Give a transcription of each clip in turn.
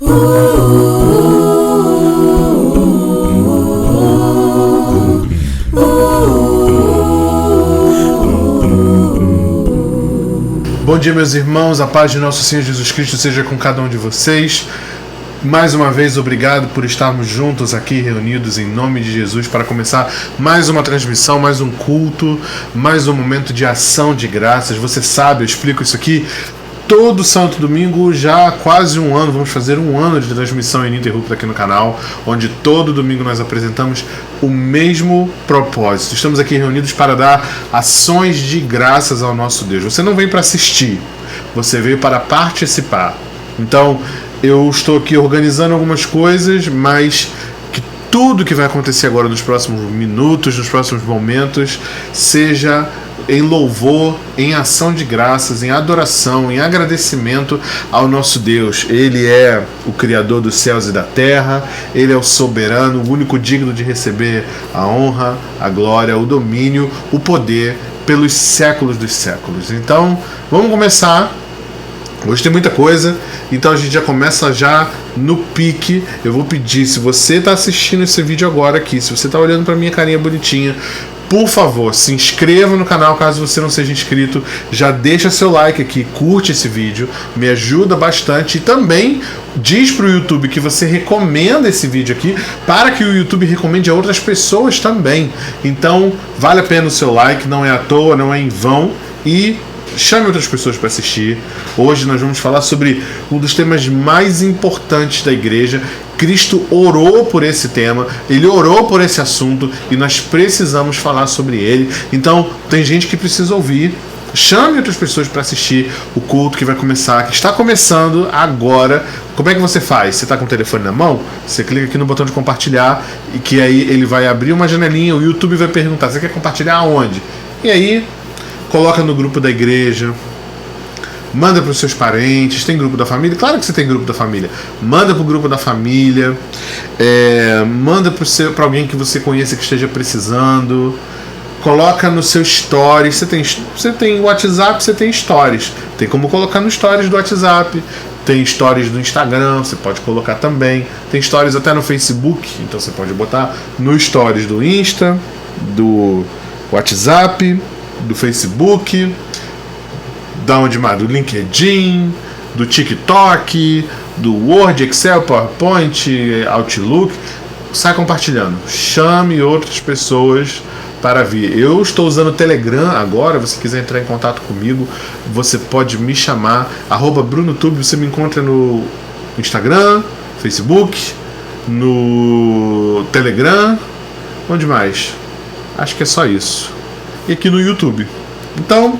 Bom dia, meus irmãos, a paz de nosso Senhor Jesus Cristo seja com cada um de vocês. Mais uma vez, obrigado por estarmos juntos aqui, reunidos em nome de Jesus, para começar mais uma transmissão, mais um culto, mais um momento de ação de graças. Você sabe, eu explico isso aqui todo santo domingo, já há quase um ano. Vamos fazer um ano de transmissão ininterrupta aqui no canal, onde todo domingo nós apresentamos o mesmo propósito. Estamos aqui reunidos para dar ações de graças ao nosso Deus. Você não vem para assistir, você veio para participar. Então, eu estou aqui organizando algumas coisas, mas que tudo que vai acontecer agora nos próximos minutos, nos próximos momentos, seja em louvor, em ação de graças, em adoração, em agradecimento ao nosso Deus. Ele é o Criador dos céus e da terra, Ele é o soberano, o único digno de receber a honra, a glória, o domínio, o poder pelos séculos dos séculos. Então, vamos começar. Hoje tem muita coisa, então a gente já começa já no pique. Eu vou pedir, se você está assistindo esse vídeo agora aqui, se você está olhando para minha carinha bonitinha, por favor, se inscreva no canal caso você não seja inscrito, já deixa seu like aqui, curte esse vídeo, me ajuda bastante, e também diz para o YouTube que você recomenda esse vídeo aqui, para que o YouTube recomende a outras pessoas também. Então vale a pena o seu like, não é à toa, não é em vão, e chame outras pessoas para assistir. Hoje nós vamos falar sobre um dos temas mais importantes da igreja. Cristo orou por esse tema, Ele orou por esse assunto e nós precisamos falar sobre ele. Então tem gente que precisa ouvir. Chame outras pessoas para assistir o culto que vai começar, que está começando agora. Como é que você faz? Você está com o telefone na mão? Você clica aqui no botão de compartilhar, e que aí ele vai abrir uma janelinha, o YouTube vai perguntar: você quer compartilhar aonde? E aí coloca no grupo da igreja, manda para os seus parentes. Tem grupo da família? Claro que você tem grupo da família. Manda para o grupo da família, manda para alguém que você conheça que esteja precisando. Coloca no seu stories. Você tem WhatsApp, você tem stories. Tem como colocar no stories do WhatsApp. Tem stories do Instagram, você pode colocar também. Tem stories até no Facebook, então você pode botar no stories do Insta, do WhatsApp, do Facebook, do LinkedIn, do TikTok, do Word, Excel, PowerPoint, Outlook. Sai compartilhando. Chame outras pessoas para vir. Eu estou usando o Telegram agora. Se você quiser entrar em contato comigo, você pode me chamar @BrunoTube. Você me encontra no Instagram, Facebook, no Telegram. Onde mais? Acho que é só isso. E aqui no YouTube. Então,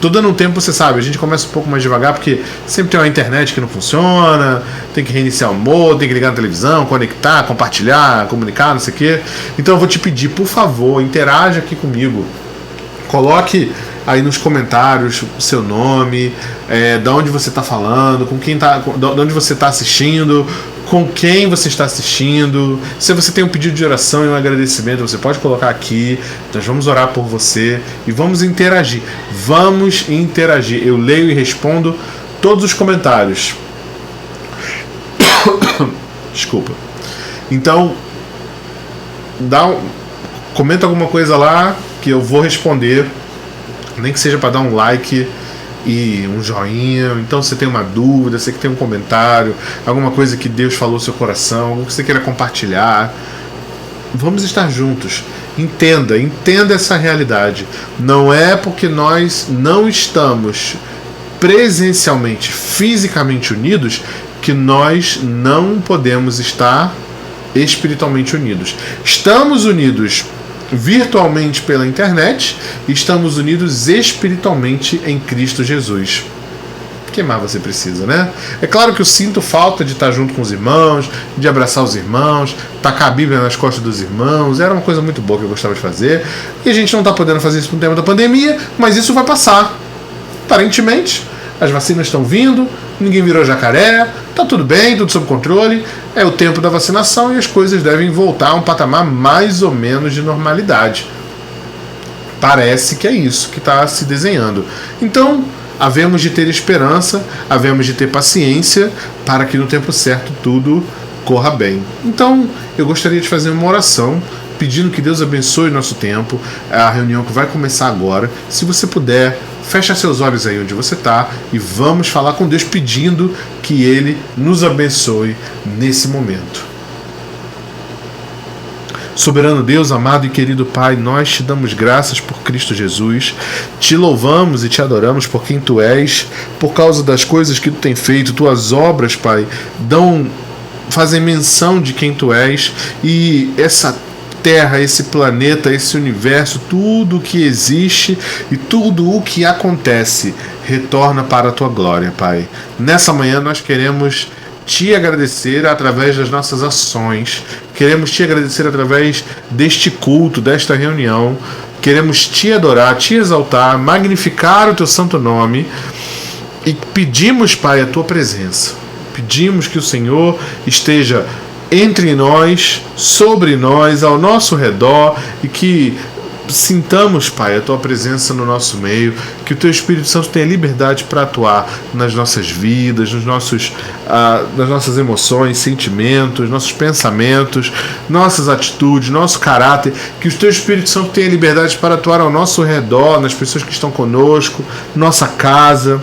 tô dando um tempo, você sabe, a gente começa um pouco mais devagar, porque sempre tem uma internet que não funciona, tem que reiniciar o modem, tem que ligar na televisão, conectar, compartilhar, comunicar, não sei o quê. Então eu vou te pedir, por favor, interaja aqui comigo. Coloque aí nos comentários o seu nome, de onde você está falando, de onde você está assistindo, com quem você está assistindo. Se você tem um pedido de oração e um agradecimento, você pode colocar aqui. Nós vamos orar por você e vamos interagir. Vamos interagir. Eu leio e respondo todos os comentários. Desculpa. Então, comenta alguma coisa lá que eu vou responder. Nem que seja para dar um like e um joinha. Então, se você tem uma dúvida, você que tem um comentário, alguma coisa que Deus falou no seu coração, algo que você queira compartilhar, vamos estar juntos. Entenda essa realidade. Não é porque nós não estamos presencialmente, fisicamente unidos, que nós não podemos estar espiritualmente unidos. Estamos unidos virtualmente pela internet, estamos unidos espiritualmente em Cristo Jesus. O que mais você precisa, né? É claro que eu sinto falta de estar junto com os irmãos, de abraçar os irmãos, tacar a Bíblia nas costas dos irmãos. Era uma coisa muito boa que eu gostava de fazer, e a gente não está podendo fazer isso por tempo da pandemia, mas isso vai passar. Aparentemente, as vacinas estão vindo, ninguém virou jacaré, tá tudo bem, tudo sob controle, é o tempo da vacinação e as coisas devem voltar a um patamar mais ou menos de normalidade. Parece que é isso que está se desenhando. Então, havemos de ter esperança, havemos de ter paciência para que no tempo certo tudo corra bem. Então, eu gostaria de fazer uma oração pedindo que Deus abençoe o nosso tempo, a reunião que vai começar agora. Se você puder, fecha seus olhos aí onde você está e vamos falar com Deus pedindo que Ele nos abençoe nesse momento. Soberano Deus, amado e querido Pai, nós te damos graças por Cristo Jesus, te louvamos e te adoramos por quem Tu és, por causa das coisas que Tu tem feito, Tuas obras, Pai, fazem menção de quem Tu és, e essa terra, esse planeta, esse universo, tudo o que existe e tudo o que acontece retorna para a Tua glória, Pai. Nessa manhã nós queremos te agradecer através das nossas ações, queremos te agradecer através deste culto, desta reunião, queremos te adorar, te exaltar, magnificar o Teu santo nome e pedimos, Pai, a Tua presença. Pedimos que o Senhor esteja entre nós, sobre nós, ao nosso redor, e que sintamos, Pai, a Tua presença no nosso meio, que o Teu Espírito Santo tenha liberdade para atuar nas nossas vidas, nas nossas emoções, sentimentos, nossos pensamentos, nossas atitudes, nosso caráter, que o Teu Espírito Santo tenha liberdade para atuar ao nosso redor, nas pessoas que estão conosco, nossa casa,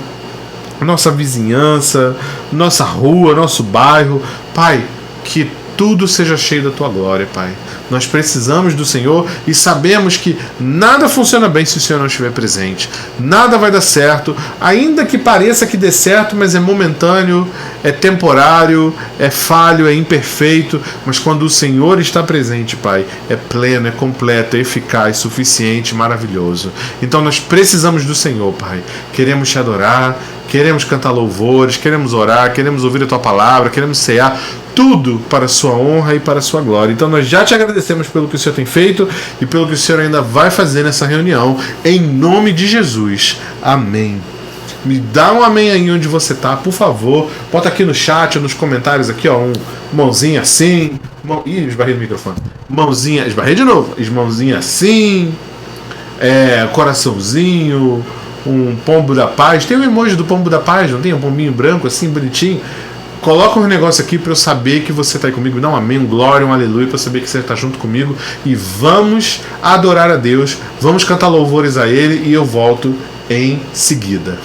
nossa vizinhança, nossa rua, nosso bairro. Pai, que tudo seja cheio da Tua glória, Pai. Nós precisamos do Senhor e sabemos que nada funciona bem se o Senhor não estiver presente. Nada vai dar certo, ainda que pareça que dê certo, mas é momentâneo, é temporário, é falho, é imperfeito. Mas quando o Senhor está presente, Pai, é pleno, é completo, é eficaz, suficiente, maravilhoso. Então nós precisamos do Senhor, Pai. Queremos Te adorar, queremos cantar louvores, queremos orar, queremos ouvir a Tua palavra, queremos cear, tudo para a Sua honra e para a Sua glória. Então nós já Te agradecemos pelo que o Senhor tem feito e pelo que o Senhor ainda vai fazer nessa reunião, em nome de Jesus. Amém. Me dá um amém aí onde você tá, por favor. Bota aqui no chat ou nos comentários aqui, ó, mãozinha assim. Ih, esbarrei no microfone. Mãozinha, esbarrei de novo. Mãozinha assim. Coraçãozinho. Um pombo da paz. Tem um emoji do pombo da paz, não tem? Um pombinho branco assim, bonitinho. Coloca um negócio aqui para eu saber que você está aí comigo. Dá um amém, um glória, um aleluia, para eu saber que você está junto comigo. E vamos adorar a Deus. Vamos cantar louvores a Ele e eu volto em seguida.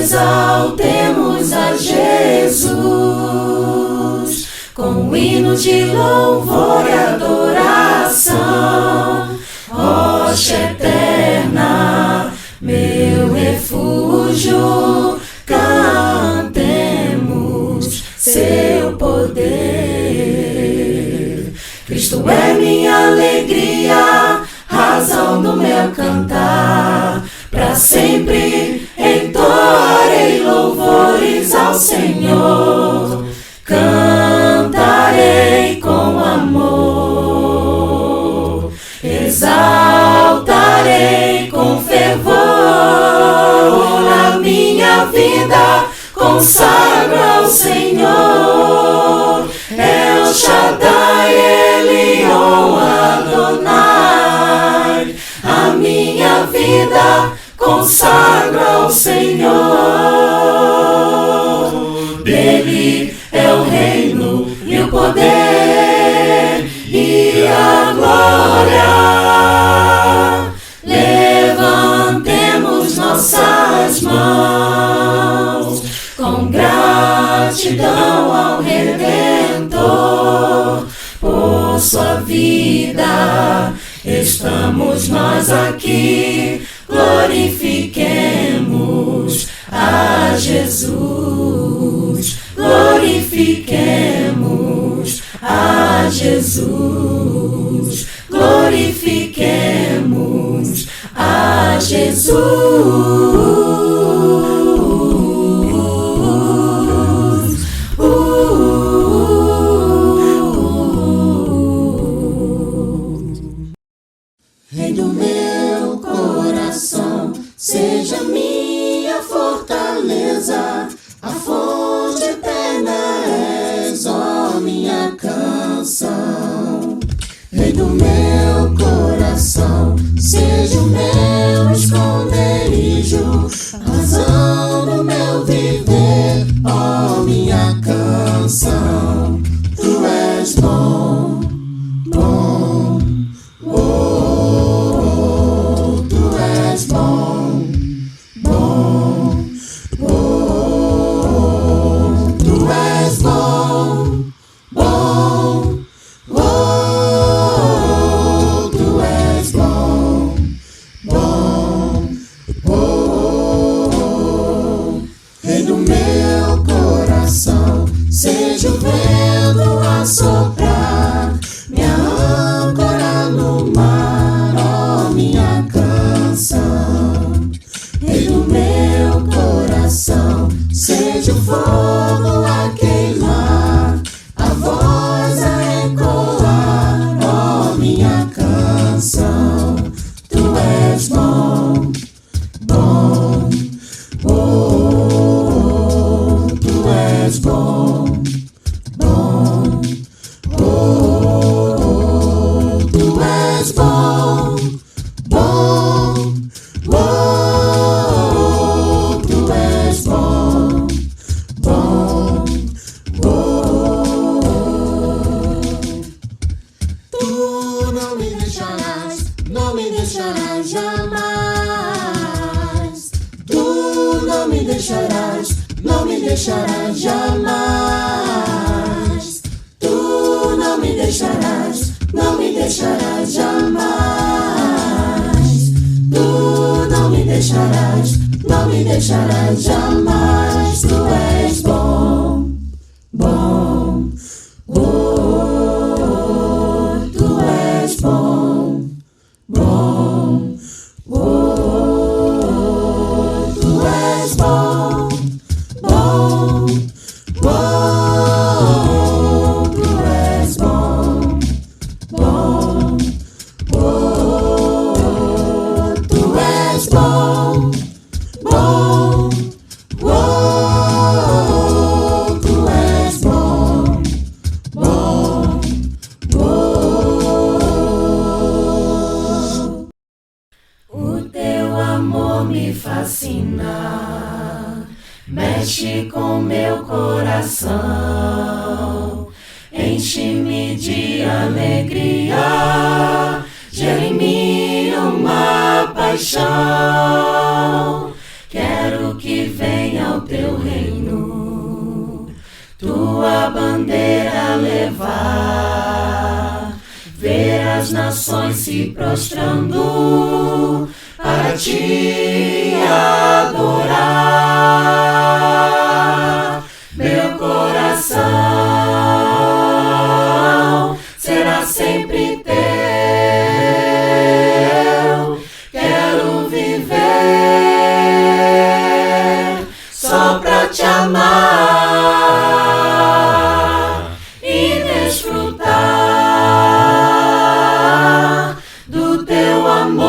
Exaltemos a Jesus com hinos de louvor e adoração, rocha eterna, meu refúgio, cantemos seu poder. Cristo é minha alegria, razão do meu cantar, para sempre entoarei louvores ao Senhor, cantarei com amor, exaltarei com fervor, a minha vida consagro ao Senhor, El Shaddai, Elion, Adonai, a minha vida consagro ao Senhor, dele é o reino e o poder e a glória. Levantemos nossas mãos com gratidão ao Redentor por sua vida. Estamos nós aqui, glorifiquemos a Jesus, glorifiquemos a Jesus, glorifiquemos a Jesus. Rei do meu coração, seja minha fortaleza, a fonte Rei do meu coração, seja o meu esconderijo, razão do meu viver, ó minha canção. Tu és bom, bom, oh, tu és bom, bom, oh, tu és bom, bom, oh, tu és bom, bom, oh, Rei do meu coração, seja o vento a soprar, minha âncora no mar, ó minha canção. Rei do meu coração, seja o fogo a queimar, a voz a ecoar, ó minha canção. Tu és bom, bom, oh, tu és bom, bom, oh, tu és bom, bom, oh, tu és bom, bom, oh. Tu não me deixarás, não me deixarás jamais. Tu não me deixarás, não me deixarás jamais. Tu não me deixarás, não me deixarás jamais. Tu não me deixarás, não me deixarás jamais. Tu és bom, bom, oh, tu és bom, bom, oh, tu és bom, bom, oh, tu és bom, bom, oh, tu és bom, bom, oh, tu és bom, bom, oh. O teu amor me fascina, mexe com meu coração, enche-me de alegria, gera em mim uma paixão. Quero que venha o teu reino, tua bandeira levar, ver as nações se prostrando para te adorar. Meu coração será sempre teu. Quero viver só pra te amar e desfrutar do teu amor,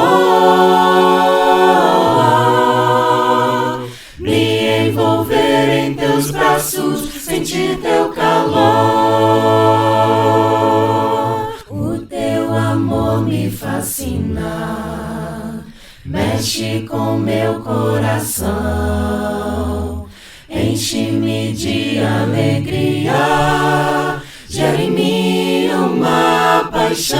me envolver em teus braços, sentir teu calor. O teu amor me fascina, mexe com meu coração, enche-me de alegria, gera em mim uma paixão.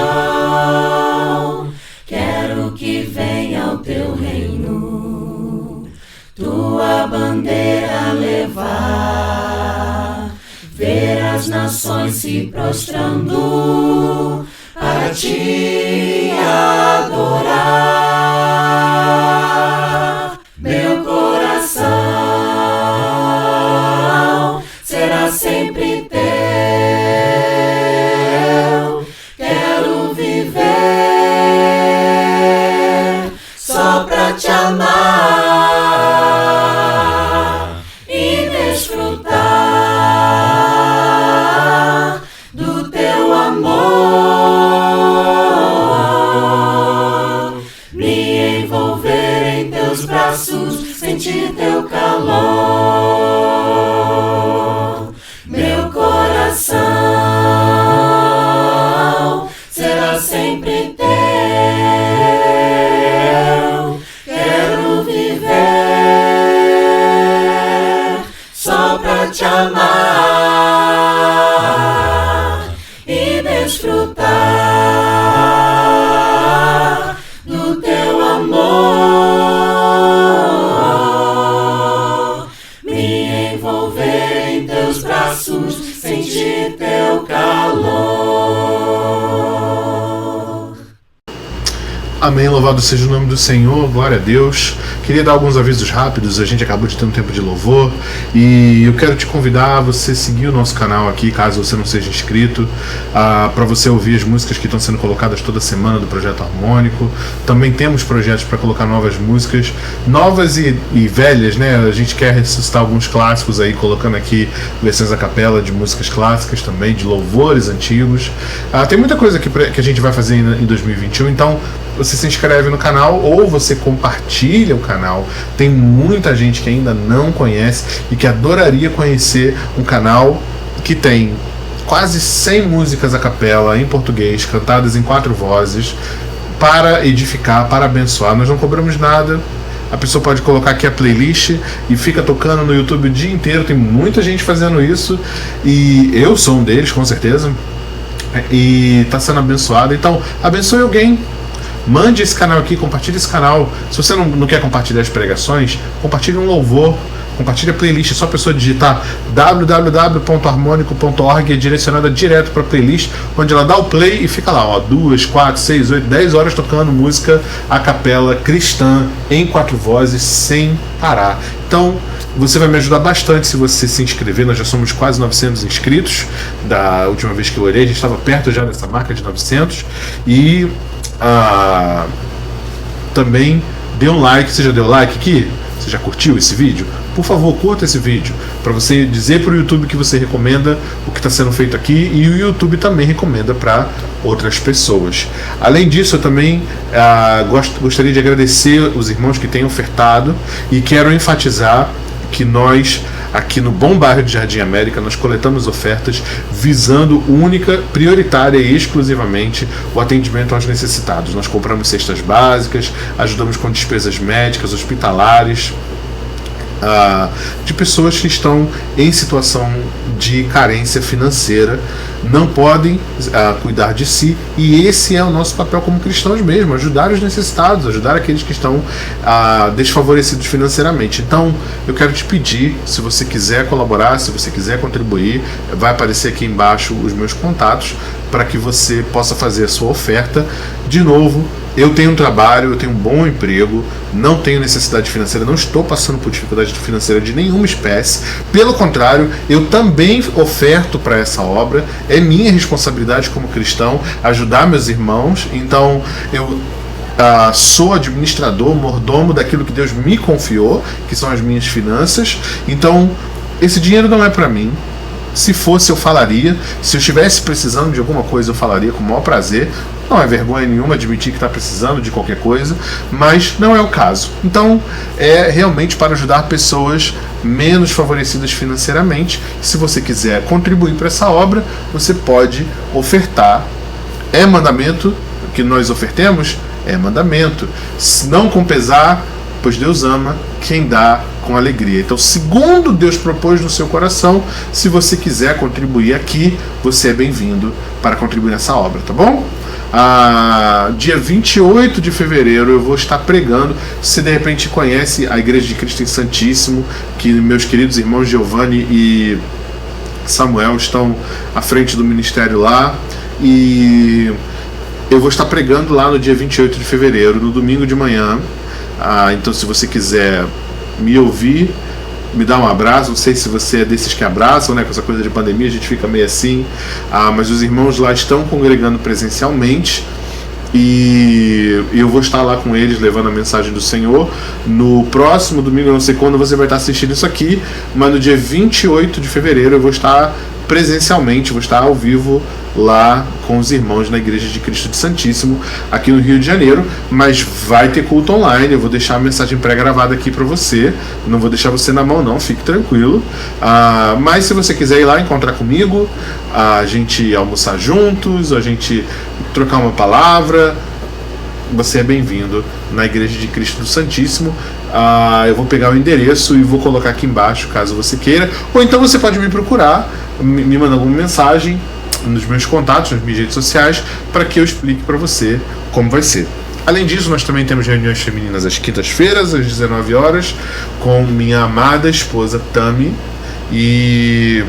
Quero que venha o teu reino, tua bandeira levar, ver as nações se prostrando para te adorar. Meu coração será sempre teu. Quero viver só pra te amar e desfrutar do teu amor, me envolver em teus braços, sentir teu calor. Meu coração será sempre teu. Quero viver só pra te amar e desfrutar do teu amor. Me envolver em teus braços, sentir teu calor. Amém, louvado seja o nome do Senhor, glória a Deus. Queria dar alguns avisos rápidos, a gente acabou de ter um tempo de louvor e eu quero te convidar a você seguir o nosso canal aqui, caso você não seja inscrito, para você ouvir as músicas que estão sendo colocadas toda semana do Projeto Harmônico. Também temos projetos para colocar novas músicas, novas e velhas, né? A gente quer ressuscitar alguns clássicos aí, colocando aqui versões a capela de músicas clássicas também, de louvores antigos. Tem muita coisa que a gente vai fazer em 2021, então você se inscreve no canal ou você compartilha o canal. Tem muita gente que ainda não conhece e que adoraria conhecer um canal que tem quase 100 músicas a capela em português, cantadas em 4 vozes, para edificar, para abençoar. Nós não cobramos nada. A pessoa pode colocar aqui a playlist e fica tocando no YouTube o dia inteiro. Tem muita gente fazendo isso e eu sou um deles, com certeza, e está sendo abençoado. Então abençoe alguém. Mande esse canal aqui, compartilhe esse canal. Se você não quer compartilhar as pregações, compartilhe um louvor, compartilhe a playlist. É só a pessoa digitar www.harmonico.org, é direcionada direto para a playlist, onde ela dá o play e fica lá, ó, 2, 4, 6, 8, 10 horas tocando música a capela cristã em 4 vozes sem parar. Então você vai me ajudar bastante se você se inscrever. Nós já somos quase 900 inscritos. Da última vez que eu olhei, a gente estava perto já dessa marca de 900. E também dê um like. Você já deu like aqui? Você já curtiu esse vídeo? Por favor, curta esse vídeo, para você dizer para o YouTube que você recomenda o que está sendo feito aqui, e o YouTube também recomenda para outras pessoas. Além disso, eu também gostaria de agradecer os irmãos que têm ofertado, e quero enfatizar que nós, aqui no Bom Bairro de Jardim América, nós coletamos ofertas visando única, prioritária e exclusivamente o atendimento aos necessitados. Nós compramos cestas básicas, ajudamos com despesas médicas, hospitalares, de pessoas que estão em situação de carência financeira, não podem cuidar de si, e esse é o nosso papel como cristãos mesmo, ajudar os necessitados, ajudar aqueles que estão desfavorecidos financeiramente. Então eu quero te pedir, se você quiser colaborar, se você quiser contribuir, vai aparecer aqui embaixo os meus contatos para que você possa fazer a sua oferta. De novo, eu tenho um trabalho, eu tenho um bom emprego, não tenho necessidade financeira, não estou passando por dificuldade financeira de nenhuma espécie. Pelo contrário, eu também oferto para essa obra. É minha responsabilidade como cristão ajudar meus irmãos. Então eu sou administrador, mordomo daquilo que Deus me confiou, que são as minhas finanças. Então esse dinheiro não é para mim. Se fosse, eu falaria. Se eu estivesse precisando de alguma coisa, eu falaria com o maior prazer. Não é vergonha nenhuma admitir que está precisando de qualquer coisa, mas não é o caso. Então, é realmente para ajudar pessoas menos favorecidas financeiramente. Se você quiser contribuir para essa obra, você pode ofertar. É mandamento que nós ofertemos? É mandamento. Não com pesar, pois Deus ama quem dá com alegria. Então, segundo Deus propôs no seu coração, se você quiser contribuir aqui, você é bem-vindo para contribuir nessa obra, tá bom? Dia 28 de fevereiro eu vou estar pregando. Se de repente conhece a Igreja de Cristo em Santíssimo, que meus queridos irmãos Giovanni e Samuel estão à frente do ministério lá, e eu vou estar pregando lá no dia 28 de fevereiro, no domingo de manhã. Então, se você quiser me ouvir, me dar um abraço. Não sei se você é desses que abraçam, né? Com essa coisa de pandemia a gente fica meio assim, mas os irmãos lá estão congregando presencialmente, e eu vou estar lá com eles levando a mensagem do Senhor. No próximo domingo, eu não sei quando você vai estar assistindo isso aqui, mas no dia 28 de fevereiro eu vou estar presencialmente, vou estar ao vivo lá com os irmãos na Igreja de Cristo de Santíssimo, aqui no Rio de Janeiro, mas vai ter culto online. Eu vou deixar a mensagem pré-gravada aqui para você, não vou deixar você na mão não, fique tranquilo. Mas se você quiser ir lá encontrar comigo, a gente almoçar juntos, a gente trocar uma palavra, você é bem-vindo na Igreja de Cristo do Santíssimo. Eu vou pegar o endereço e vou colocar aqui embaixo, caso você queira, ou então você pode me procurar, me mandar alguma mensagem nos meus contatos, nas minhas redes sociais, para que eu explique para você como vai ser. Além disso, nós também temos reuniões femininas às quintas-feiras, às 19 horas, com minha amada esposa Tami, e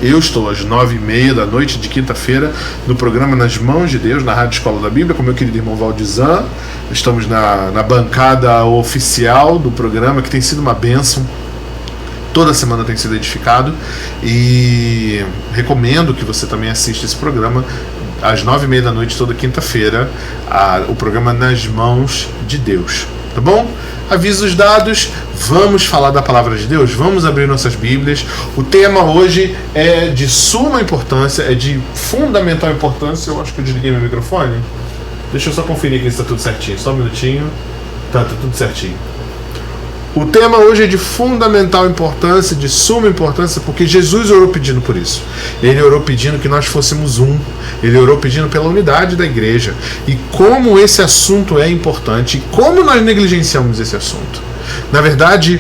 eu estou às 9h30 da noite de quinta-feira no programa Nas Mãos de Deus, na Rádio Escola da Bíblia, com meu querido irmão Valdizan. Estamos na bancada oficial do programa, que tem sido uma bênção. Toda semana tem sido edificado, e recomendo que você também assista esse programa às 9h30 da noite, toda quinta-feira, o programa Nas Mãos de Deus, tá bom? Avisos dados, vamos falar da palavra de Deus, vamos abrir nossas Bíblias. O tema hoje é de suma importância, é de fundamental importância. Eu acho que eu desliguei meu microfone. Deixa eu só conferir aqui se está tudo certinho, só um minutinho. Tá tudo certinho. O tema hoje é de fundamental importância, de suma importância, porque Jesus orou pedindo por isso. Ele orou pedindo que nós fôssemos um. Ele orou pedindo pela unidade da igreja. E como esse assunto é importante, e como nós negligenciamos esse assunto. Na verdade,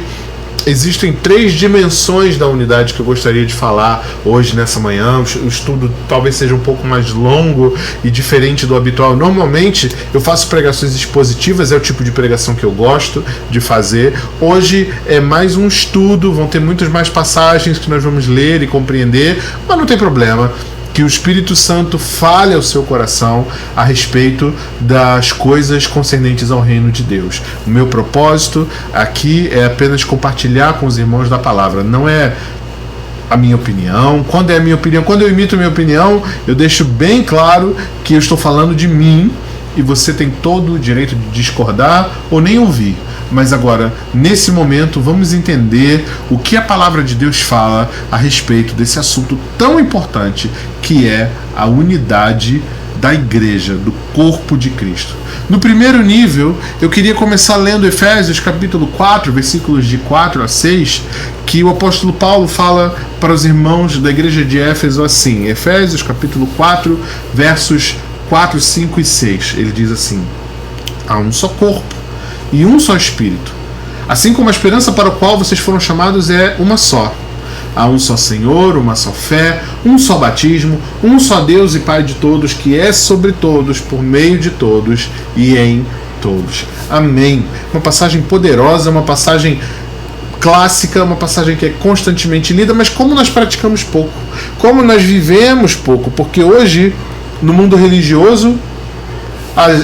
existem 3 dimensões da unidade que eu gostaria de falar hoje, nessa manhã. O estudo talvez seja um pouco mais longo e diferente do habitual. Normalmente eu faço pregações expositivas, é o tipo de pregação que eu gosto de fazer. Hoje é mais um estudo, vão ter muitas mais passagens que nós vamos ler e compreender, mas não tem problema. Que o Espírito Santo fale ao seu coração a respeito das coisas concernentes ao reino de Deus. O meu propósito aqui é apenas compartilhar com os irmãos da palavra, não é a minha opinião. Quando é a minha opinião, quando eu emito a minha opinião, eu deixo bem claro que eu estou falando de mim, e você tem todo o direito de discordar ou nem ouvir. Mas agora, nesse momento, vamos entender o que a palavra de Deus fala a respeito desse assunto tão importante, que é a unidade da igreja, do corpo de Cristo. No primeiro nível, eu queria começar lendo Efésios capítulo 4, versículos de 4 a 6, que o apóstolo Paulo fala para os irmãos da igreja de Éfeso assim. Efésios capítulo 4, versos 4, 5 e 6. Ele diz assim: há um só corpo e um só Espírito, assim como a esperança para a qual vocês foram chamados é uma só. Há um só Senhor, uma só fé, um só batismo, um só Deus e Pai de todos, que é sobre todos, por meio de todos e em todos. Amém. Uma passagem poderosa, uma passagem clássica, uma passagem que é constantemente lida, mas como nós praticamos pouco, como nós vivemos pouco, porque hoje, no mundo religioso,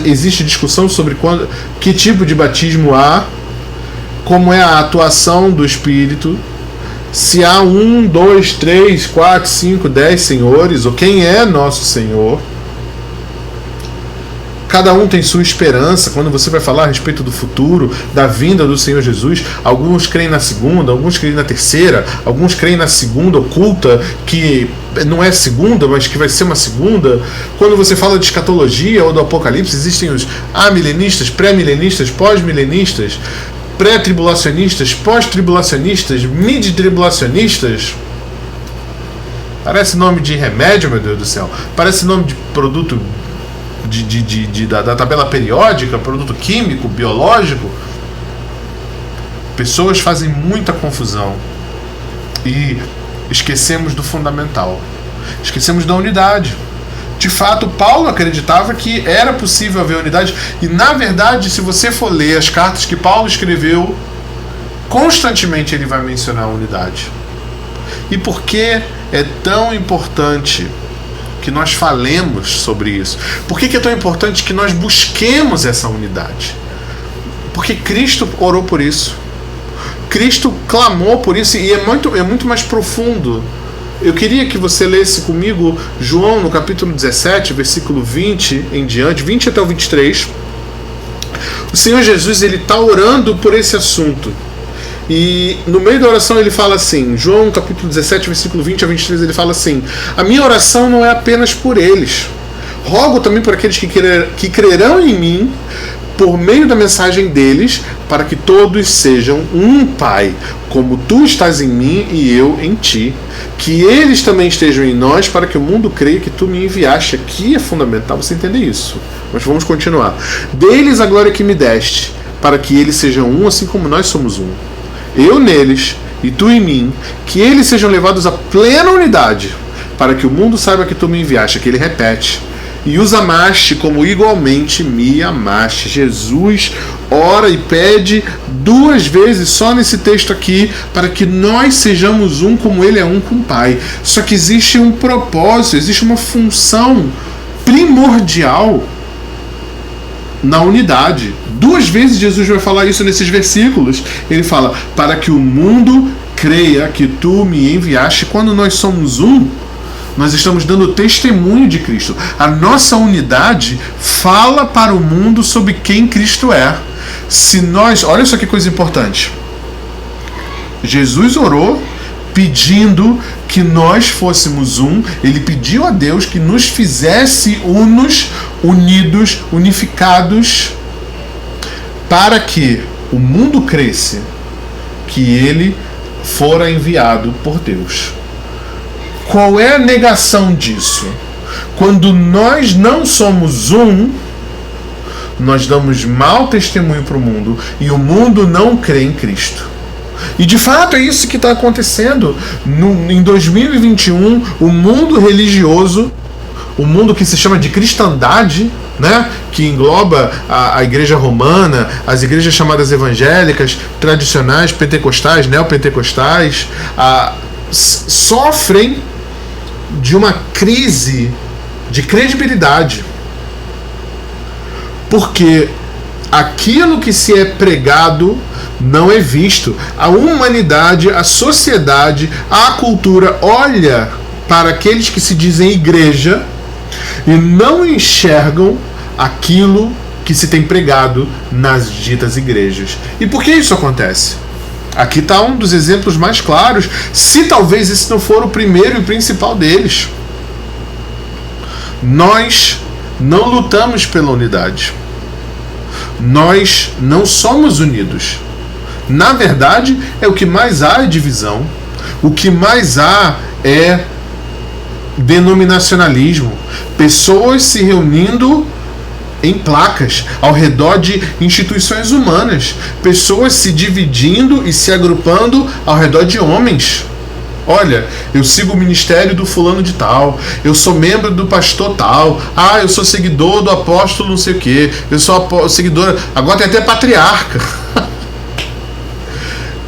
existe discussão sobre que tipo de batismo há, como é a atuação do Espírito, se há 1, 2, 3, 4, 5, 10 senhores, ou quem é nosso Senhor. Cada um tem sua esperança. Quando você vai falar a respeito do futuro, da vinda do Senhor Jesus, alguns creem na segunda, alguns creem na terceira, alguns creem na segunda oculta, que não é segunda, mas que vai ser uma segunda. Quando você fala de escatologia ou do Apocalipse, existem os amilenistas, pré-milenistas, pós-milenistas, pré-tribulacionistas, pós-tribulacionistas, mid-tribulacionistas. Parece nome de remédio, meu Deus do céu. Parece nome de produto da tabela periódica, produto químico, biológico. Pessoas fazem muita confusão e esquecemos do fundamental. Esquecemos da unidade. De fato, Paulo acreditava que era possível haver unidade, e na verdade, se você for ler as cartas que Paulo escreveu, constantemente ele vai mencionar a unidade. E por que é tão importante que nós falemos sobre isso? Por que é tão importante que nós busquemos essa unidade? Porque Cristo orou por isso. Cristo clamou por isso, e é muito mais profundo. Eu queria que você lesse comigo João no capítulo 17, versículo 20 em diante, 20 até o 23. O Senhor Jesus, ele está orando por esse assunto. E no meio da oração ele fala assim, João capítulo 17, versículo 20 a 23, ele fala assim: a minha oração não é apenas por eles, rogo também por aqueles que crerão em mim por meio da mensagem deles, para que todos sejam um, Pai, como tu estás em mim e eu em ti. Que eles também estejam em nós, para que o mundo creia que tu me enviaste. Aqui é fundamental você entender isso. Mas vamos continuar. Deles a glória que me deste, para que eles sejam um, assim como nós somos um. Eu neles e tu em mim, que eles sejam levados à plena unidade, para que o mundo saiba que tu me enviaste. Aqui ele repete: e os amaste como igualmente me amaste. Jesus ora e pede 2 vezes só nesse texto aqui, para que nós sejamos um como ele é um com o Pai. Só que existe um propósito, existe uma função primordial na unidade. 2 vezes Jesus vai falar isso nesses versículos. Ele fala: para que o mundo creia que tu me enviaste. Quando nós somos um, nós estamos dando testemunho de Cristo. A nossa unidade fala para o mundo sobre quem Cristo é. Se nós, olha só que coisa importante. Jesus orou pedindo que nós fôssemos um. Ele pediu a Deus que nos fizesse unos, unidos, unificados, para que o mundo cresça que ele fora enviado por Deus. Qual é a negação disso? Quando nós não somos um, nós damos mau testemunho para o mundo e o mundo não crê em Cristo. E de fato é isso que está acontecendo. Em 2021, o mundo religioso, o mundo que se chama de cristandade, né, que engloba a igreja romana, as igrejas chamadas evangélicas, tradicionais, pentecostais, neopentecostais, sofrem de uma crise de credibilidade, porque aquilo que se é pregado não é visto. A humanidade, a sociedade, a cultura olha para aqueles que se dizem igreja e não enxergam aquilo que se tem pregado nas ditas igrejas. E por que isso acontece? Aqui está um dos exemplos mais claros, se talvez esse não for o primeiro e principal deles. Nós não lutamos pela unidade. Nós não somos unidos. Na verdade, o que mais há é divisão. O que mais há é denominacionalismo. Pessoas se reunindo em placas ao redor de instituições humanas, pessoas se dividindo e se agrupando ao redor de homens. Olha, eu sigo o ministério do fulano de tal, eu sou membro do pastor tal, eu sou seguidor do apóstolo não sei o que, eu sou seguidor, agora tem até patriarca.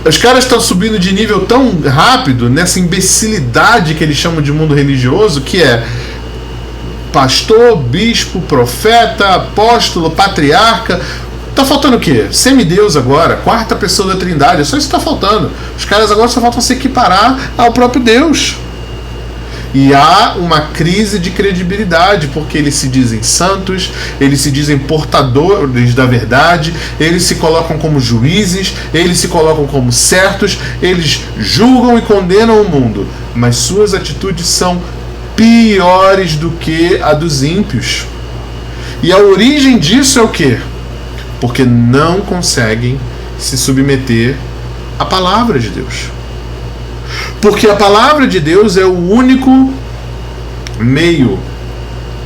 Os caras estão subindo de nível tão rápido nessa imbecilidade que eles chamam de mundo religioso, que é pastor, bispo, profeta, apóstolo, patriarca. Tá faltando o quê? Semideus agora, 4ª pessoa da Trindade. Só isso que tá faltando. Os caras agora só faltam se equiparar ao próprio Deus. E há uma crise de credibilidade, porque eles se dizem santos, eles se dizem portadores da verdade, eles se colocam como juízes, eles se colocam como certos, eles julgam e condenam o mundo, mas suas atitudes são piores do que a dos ímpios. E a origem disso é o quê? Porque não conseguem se submeter à palavra de Deus. Porque a palavra de Deus é o único meio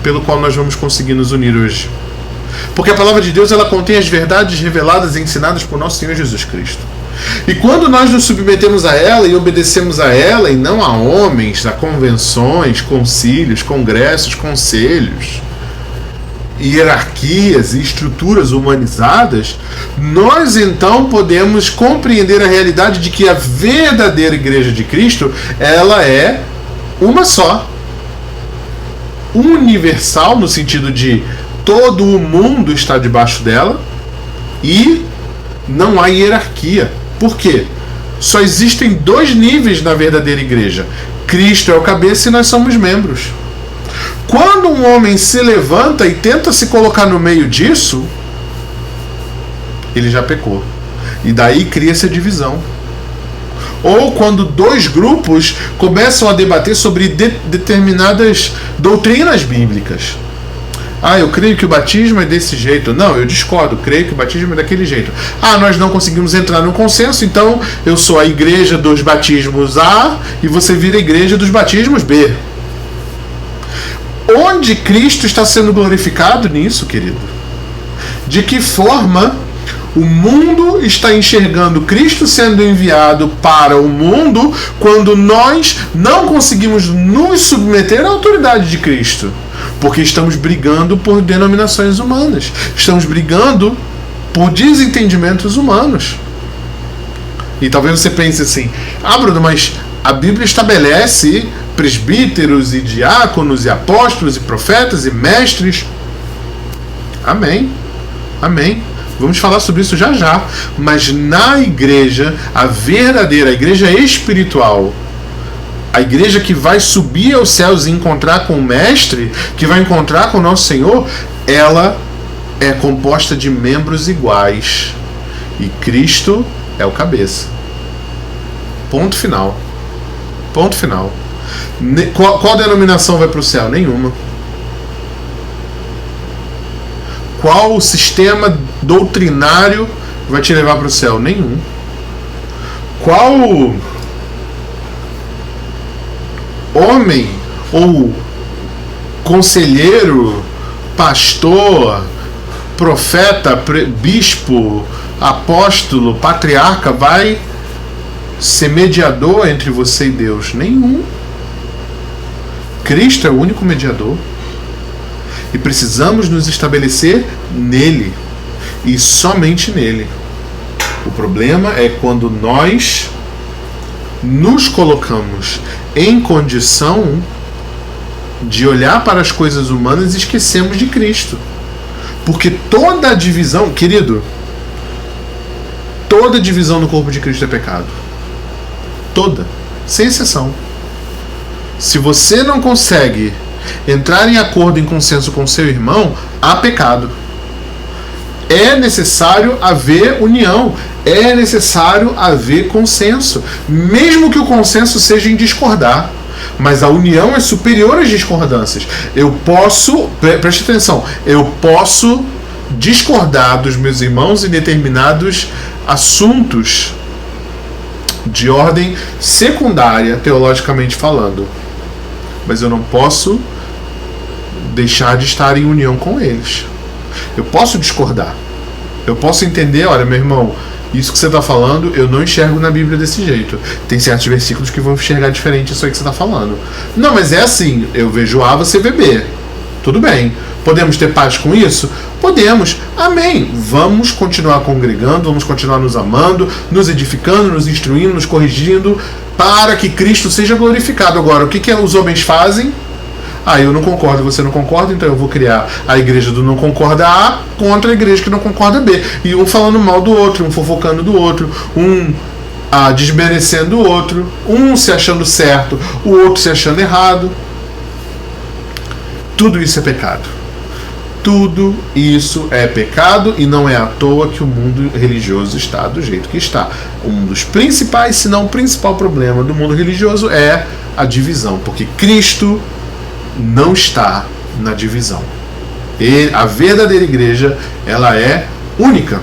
pelo qual nós vamos conseguir nos unir hoje. Porque a palavra de Deus, ela contém as verdades reveladas e ensinadas por nosso Senhor Jesus Cristo. E quando nós nos submetemos a ela e obedecemos a ela, e não a homens, a convenções, concílios, congressos, conselhos, hierarquias e estruturas humanizadas, nós então podemos compreender a realidade de que a verdadeira Igreja de Cristo, ela é uma só, universal, no sentido de todo o mundo está debaixo dela, e não há hierarquia. Por quê? Só existem 2 níveis na verdadeira igreja. Cristo é o cabeça e nós somos membros. Quando um homem se levanta e tenta se colocar no meio disso, ele já pecou. E daí cria-se a divisão. Ou quando dois grupos começam a debater sobre determinadas doutrinas bíblicas. Eu creio que o batismo é desse jeito. Não, eu discordo, creio que o batismo é daquele jeito. Nós não conseguimos entrar num consenso, então eu sou a igreja dos batismos A e você vira a igreja dos batismos B. Onde Cristo está sendo glorificado nisso, querido? De que forma o mundo está enxergando Cristo sendo enviado para o mundo quando nós não conseguimos nos submeter à autoridade de Cristo? Porque estamos brigando por denominações humanas. Estamos brigando por desentendimentos humanos. E talvez você pense assim: Bruno, mas a Bíblia estabelece presbíteros e diáconos e apóstolos e profetas e mestres. Amém. Amém. Vamos falar sobre isso já já. Mas na igreja, a verdadeira, a igreja espiritual, a igreja que vai subir aos céus e encontrar com o Mestre, que vai encontrar com o nosso Senhor, ela é composta de membros iguais. E Cristo é o cabeça. Ponto final. Ponto final. Qual denominação vai para o céu? Nenhuma. Qual sistema doutrinário vai te levar para o céu? Nenhum. Qual homem ou conselheiro, pastor, profeta, bispo, apóstolo, patriarca vai ser mediador entre você e Deus? Nenhum. Cristo é o único mediador. E precisamos nos estabelecer nele. E somente nele. O problema é quando nós nos colocamos em condição de olhar para as coisas humanas e esquecemos de Cristo. Porque toda a divisão, querido, toda divisão no corpo de Cristo é pecado. Toda, sem exceção. Se você não consegue entrar em acordo, em consenso com seu irmão, há pecado. É necessário haver união, é necessário haver consenso, mesmo que o consenso seja em discordar. Mas a união é superior às discordâncias. Eu posso, preste atenção, eu posso discordar dos meus irmãos em determinados assuntos de ordem secundária, teologicamente falando. Mas eu não posso deixar de estar em união com eles. Eu posso discordar. Eu posso entender, olha, meu irmão, isso que você está falando, eu não enxergo na Bíblia desse jeito. Tem certos versículos que vão enxergar diferente isso aí que você está falando. Não, mas é assim, eu vejo A, você vê B. Tudo bem. Podemos ter paz com isso? Podemos. Amém. Vamos continuar congregando, vamos continuar nos amando, nos edificando, nos instruindo, nos corrigindo, para que Cristo seja glorificado. Agora, o que os homens fazem? Eu não concordo, você não concorda, então eu vou criar a igreja do não concorda A contra a igreja que não concorda B. E um falando mal do outro, um fofocando do outro, um desmerecendo o outro, um se achando certo, o outro se achando errado. Tudo isso é pecado. Tudo isso é pecado e não é à toa que o mundo religioso está do jeito que está. Um dos principais, se não o principal problema do mundo religioso é a divisão, porque Cristo não está na divisão. E a verdadeira igreja, ela é única.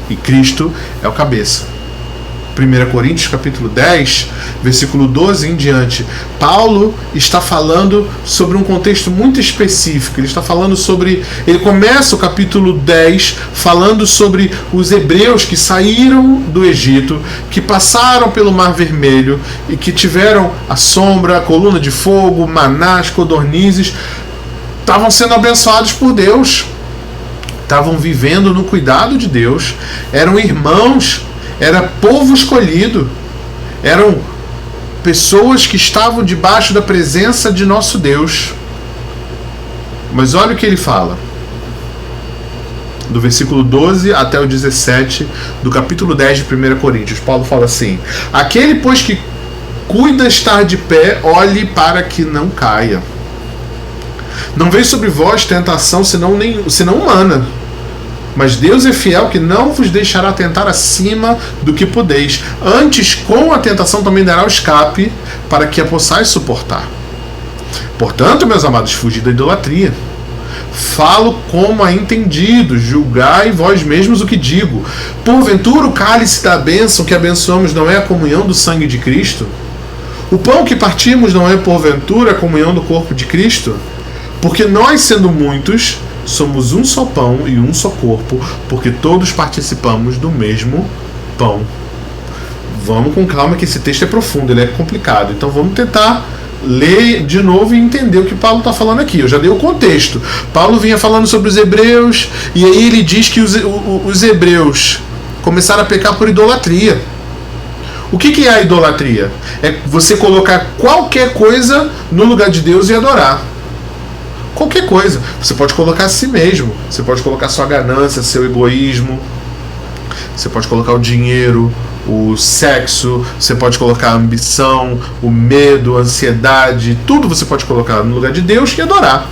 E Cristo é o cabeça. 1 Coríntios capítulo 10, versículo 12 em diante, Paulo está falando sobre um contexto muito específico. Ele está falando sobre... Ele começa o capítulo 10 falando sobre os hebreus que saíram do Egito, que passaram pelo Mar Vermelho e que tiveram a sombra, a coluna de fogo, manás, codornizes. Estavam sendo abençoados por Deus. Estavam vivendo no cuidado de Deus. Eram irmãos. Era povo escolhido, eram pessoas que estavam debaixo da presença de nosso Deus. Mas olha o que ele fala, do versículo 12 até o 17 do capítulo 10 de 1 Coríntios. Paulo fala assim: aquele, pois, que cuida estar de pé, olhe para que não caia. Não veio sobre vós tentação senão humana, Mas Deus é fiel, que não vos deixará tentar acima do que podeis. Antes, com a tentação também dará o escape, para que a possais suportar. Portanto, meus amados, fugi da idolatria. Falo como a entendidos, julgai vós mesmos o que digo. Porventura o cálice da bênção que abençoamos não é a comunhão do sangue de Cristo? O pão que partimos não é porventura a comunhão do corpo de Cristo? Porque nós, sendo muitos, somos um só pão e um só corpo, porque todos participamos do mesmo pão. Vamos com calma, que esse texto é profundo, ele é complicado. Então vamos tentar ler de novo e entender o que Paulo está falando aqui. Eu já dei o contexto. Paulo vinha falando sobre os hebreus, e aí ele diz que os hebreus começaram a pecar por idolatria. O que é a idolatria? É você colocar qualquer coisa no lugar de Deus e adorar. Qualquer coisa. Você pode colocar a si mesmo, você pode colocar sua ganância, seu egoísmo, você pode colocar o dinheiro, o sexo, você pode colocar a ambição, o medo, a ansiedade, tudo você pode colocar no lugar de Deus e adorar.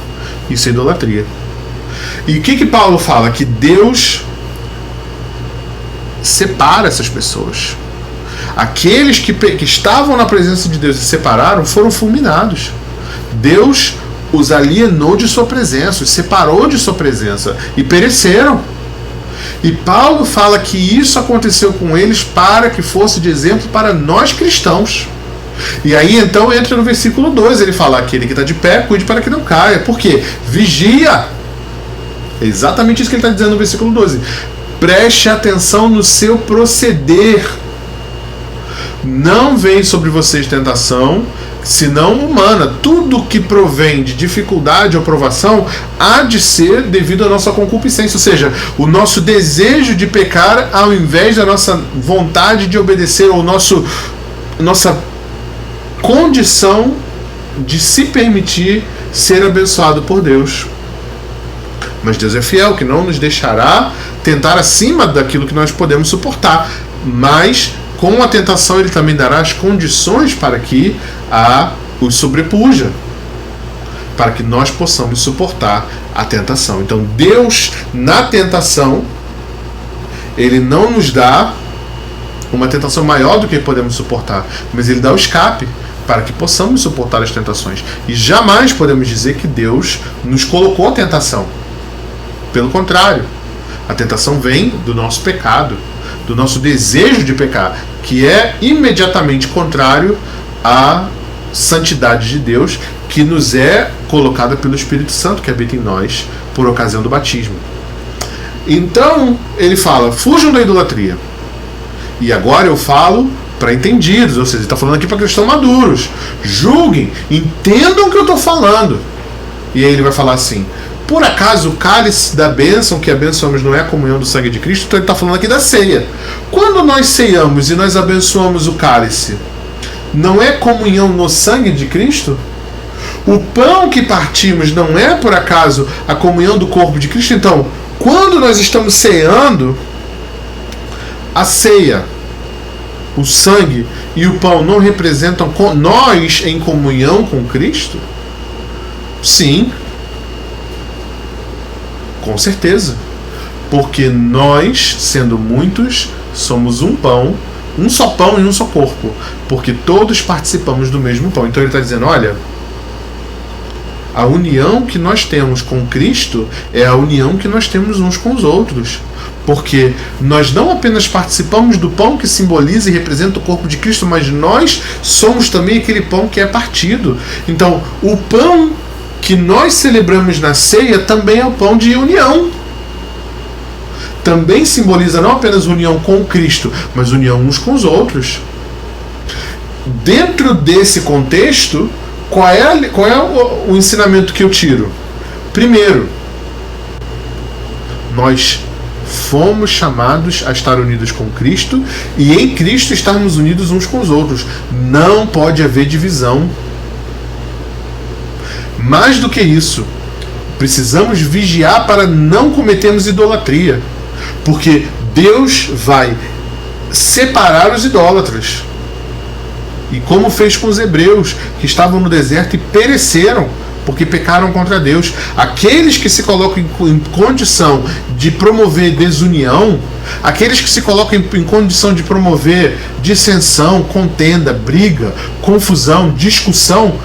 Isso é idolatria. E o que Paulo fala? Que Deus separa essas pessoas. Aqueles que estavam na presença de Deus e se separaram foram fulminados. Deus os alienou de sua presença, os separou de sua presença e pereceram. E Paulo fala que isso aconteceu com eles para que fosse de exemplo para nós cristãos. E aí então entra no versículo 2, ele fala: aquele que está de pé, cuide para que não caia. Por quê? Vigia. É exatamente isso que ele está dizendo no versículo 12. Preste atenção no seu proceder. Não vem sobre vocês tentação, senão humana. Tudo que provém de dificuldade ou provação há de ser devido à nossa concupiscência, ou seja, o nosso desejo de pecar ao invés da nossa vontade de obedecer, ou nossa condição de se permitir ser abençoado por Deus. Mas Deus é fiel, que não nos deixará tentar acima daquilo que nós podemos suportar, mas com a tentação ele também dará as condições para que os sobrepuja, para que nós possamos suportar a tentação. Então Deus, na tentação, ele não nos dá uma tentação maior do que podemos suportar, mas ele dá o escape para que possamos suportar as tentações. E jamais podemos dizer que Deus nos colocou a tentação. Pelo contrário, a tentação vem do nosso pecado, do nosso desejo de pecar, que é imediatamente contrário à santidade de Deus, que nos é colocada pelo Espírito Santo que habita em nós por ocasião do batismo. Então ele fala: fujam da idolatria. E agora eu falo para entendidos, ou seja, ele está falando aqui para cristãos maduros. Julguem, entendam o que eu estou falando. E aí ele vai falar assim: por acaso o cálice da bênção que abençoamos não é a comunhão do sangue de Cristo? Então ele está falando aqui da ceia. Quando nós ceiamos e nós abençoamos o cálice, não é comunhão no sangue de Cristo? O pão que partimos não é por acaso a comunhão do corpo de Cristo? Então, quando nós estamos ceando, a ceia, o sangue e o pão não representam nós em comunhão com Cristo? Sim. Com certeza. Porque nós, sendo muitos, somos um pão, um só pão e um só corpo. Porque todos participamos do mesmo pão. Então ele está dizendo: olha, a união que nós temos com Cristo é a união que nós temos uns com os outros. Porque nós não apenas participamos do pão que simboliza e representa o corpo de Cristo, mas nós somos também aquele pão que é partido. Então, o pão que nós celebramos na ceia também é o pão de união. Também simboliza não apenas união com Cristo, mas união uns com os outros. Dentro desse contexto, qual é o ensinamento que eu tiro? Primeiro, nós fomos chamados a estar unidos com Cristo e em Cristo estarmos unidos uns com os outros. Não pode haver divisão. Mais do que isso, precisamos vigiar para não cometermos idolatria, porque Deus vai separar os E como fez com os hebreus, que estavam no deserto e pereceram porque pecaram contra Deus. Aqueles que se colocam em condição de promover desunião, aqueles que se colocam em condição de promover dissensão, contenda, briga, confusão, discussão,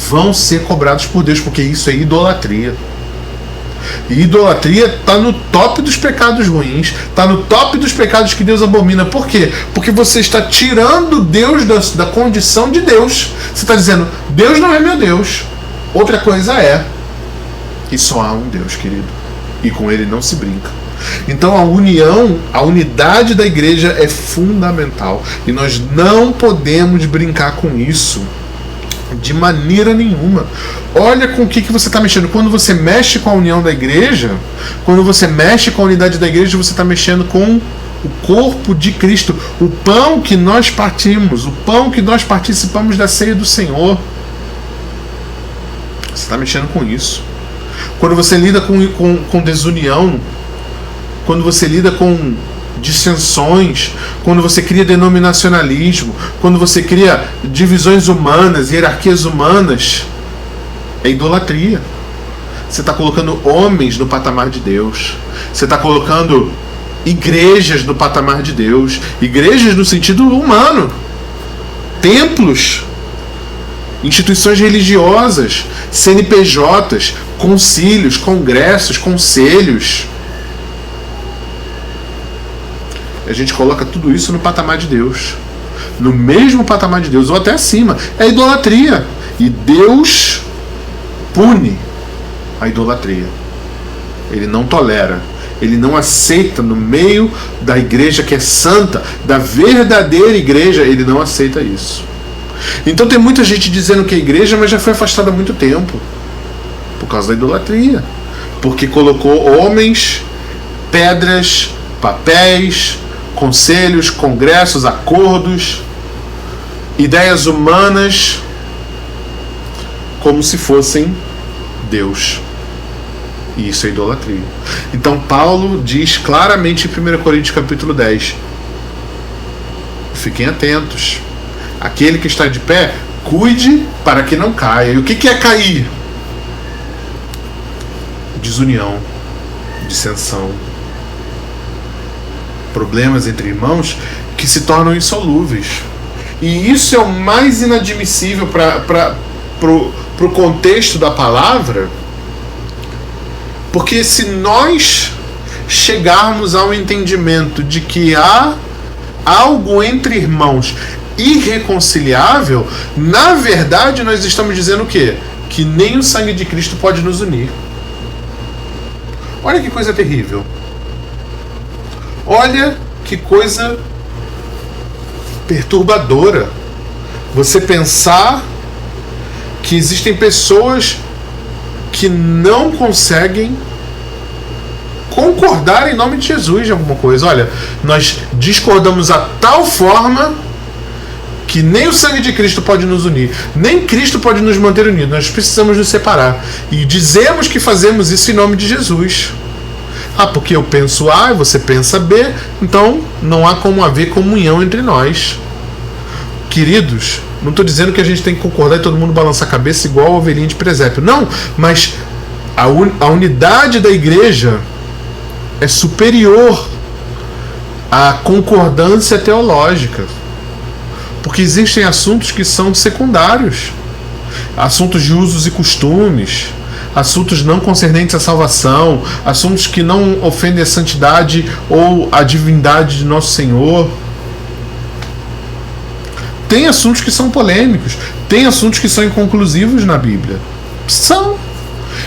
vão ser cobrados por Deus, porque isso é idolatria. E idolatria está no top dos pecados ruins, está no top dos pecados que Deus abomina. Por quê? Porque você está tirando Deus da condição de Deus. Você está dizendo, Deus não é meu Deus. Outra coisa é que só há um Deus, querido, e com ele não se brinca. Então a união, a unidade da igreja é fundamental, e nós não podemos brincar com isso de maneira nenhuma. Olha com o que você está mexendo. Quando você mexe com a união da igreja, quando você mexe com a unidade da igreja, você está mexendo com o corpo de Cristo, o pão que nós partimos, o pão que nós participamos da ceia do Senhor. Você está mexendo com isso. Quando você lida com desunião, quando você lida com dissensões, quando você cria denominacionalismo, quando você cria divisões humanas, hierarquias humanas, é idolatria. Você está colocando homens no patamar de Deus. Você está colocando igrejas no patamar de Deus. Igrejas no sentido humano. Templos, instituições religiosas, CNPJs, concílios, congressos, conselhos. A gente coloca tudo isso no patamar de Deus, no mesmo patamar de Deus, ou até acima. É idolatria. E Deus pune a idolatria. Ele não tolera. Ele não aceita no meio da igreja que é santa, da verdadeira igreja, ele não aceita isso. Então tem muita gente dizendo que é igreja, mas já foi afastada há muito tempo, por causa da idolatria. Porque colocou homens, pedras, papéis, conselhos, congressos, acordos, ideias humanas como se fossem Deus. E isso é idolatria. Então Paulo diz claramente em 1 Coríntios capítulo 10: fiquem atentos. Aquele que está de pé, cuide para que não caia. E o que é cair? Desunião, dissensão, problemas entre irmãos que se tornam insolúveis. E isso é o mais inadmissível para o contexto da palavra, porque se nós chegarmos ao entendimento de que há algo entre irmãos irreconciliável, na verdade nós estamos dizendo o quê? Que nem o sangue de Cristo pode nos unir. Olha que coisa terrível. Olha que coisa perturbadora. Você pensar que existem pessoas que não conseguem concordar em nome de Jesus de alguma coisa. Olha, nós discordamos a tal forma que nem o sangue de Cristo pode nos unir, nem Cristo pode nos manter unidos. Nós precisamos nos separar. E dizemos que fazemos isso em nome de Jesus. Ah, porque eu penso A e você pensa B, então não há como haver comunhão entre nós. Queridos, não estou dizendo que a gente tem que concordar e todo mundo balançar a cabeça igual a ovelhinha de presépio. Não, mas a unidade da igreja é superior à concordância teológica. Porque existem assuntos que são secundários. Assuntos de usos e costumes, assuntos não concernentes à salvação, assuntos que não ofendem a santidade ou a divindade de nosso Senhor. Tem assuntos que são polêmicos, tem assuntos que são inconclusivos na Bíblia. São.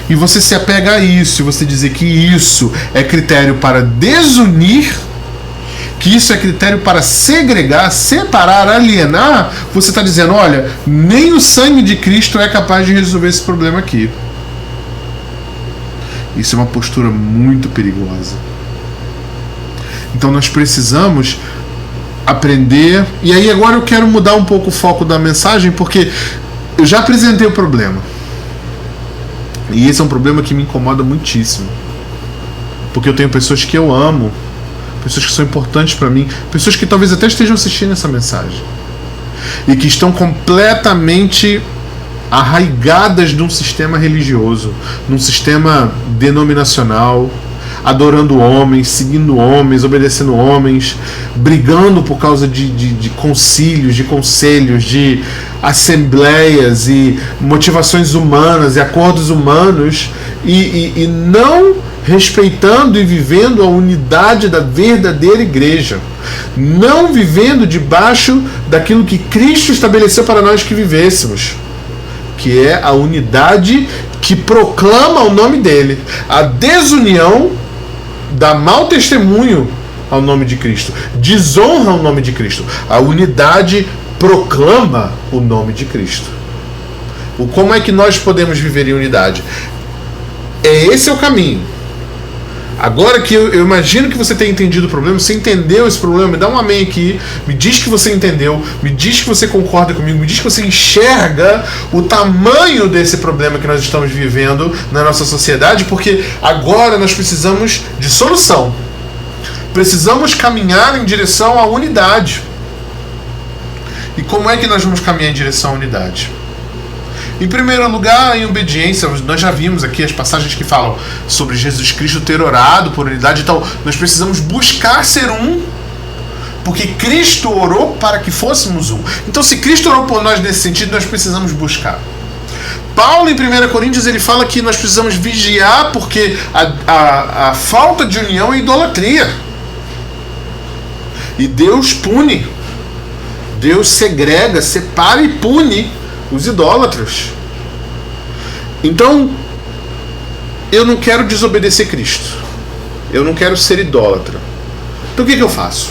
E você se apega a isso, e você dizer que isso é critério para desunir, que isso é critério para segregar, separar, alienar, você está dizendo, olha, nem o sangue de Cristo é capaz de resolver esse problema aqui. Isso é uma postura muito perigosa. Então nós precisamos aprender. E aí agora eu quero mudar um pouco o foco da mensagem, porque eu já apresentei o problema. E esse é um problema que me incomoda muitíssimo. Porque eu tenho pessoas que eu amo, pessoas que são importantes para mim, pessoas que talvez até estejam assistindo essa mensagem e que estão completamente arraigadas num sistema religioso, num sistema denominacional, adorando homens, seguindo homens, obedecendo homens, brigando por causa de concílios, de conselhos, de assembleias e motivações humanas e acordos humanos, e não respeitando e vivendo a unidade da verdadeira igreja, não vivendo debaixo daquilo que Cristo estabeleceu para nós que vivêssemos, que é a unidade que proclama o nome dele. A desunião dá mau testemunho ao nome de Cristo, desonra o nome de Cristo. A unidade proclama o nome de Cristo. Como é que nós podemos viver em unidade? Esse é o caminho. Agora que eu imagino que você tenha entendido o problema, você entendeu esse problema, me dá um amém aqui, me diz que você entendeu, me diz que você concorda comigo, me diz que você enxerga o tamanho desse problema que nós estamos vivendo na nossa sociedade, porque agora nós precisamos de solução. Precisamos caminhar em direção à unidade. E como é que nós vamos caminhar em direção à unidade? Em primeiro lugar, em obediência. Nós já vimos aqui as passagens que falam sobre Jesus Cristo ter orado por unidade. Então, nós precisamos buscar ser um, porque Cristo orou para que fôssemos um. Então, se Cristo orou por nós nesse sentido, nós precisamos buscar. Paulo, em 1 Coríntios, ele fala que nós precisamos vigiar, porque a falta de união é idolatria. E Deus pune. Deus segrega, separa e pune os idólatras. Então, eu não quero desobedecer Cristo. Eu não quero ser idólatra. Então o que eu faço?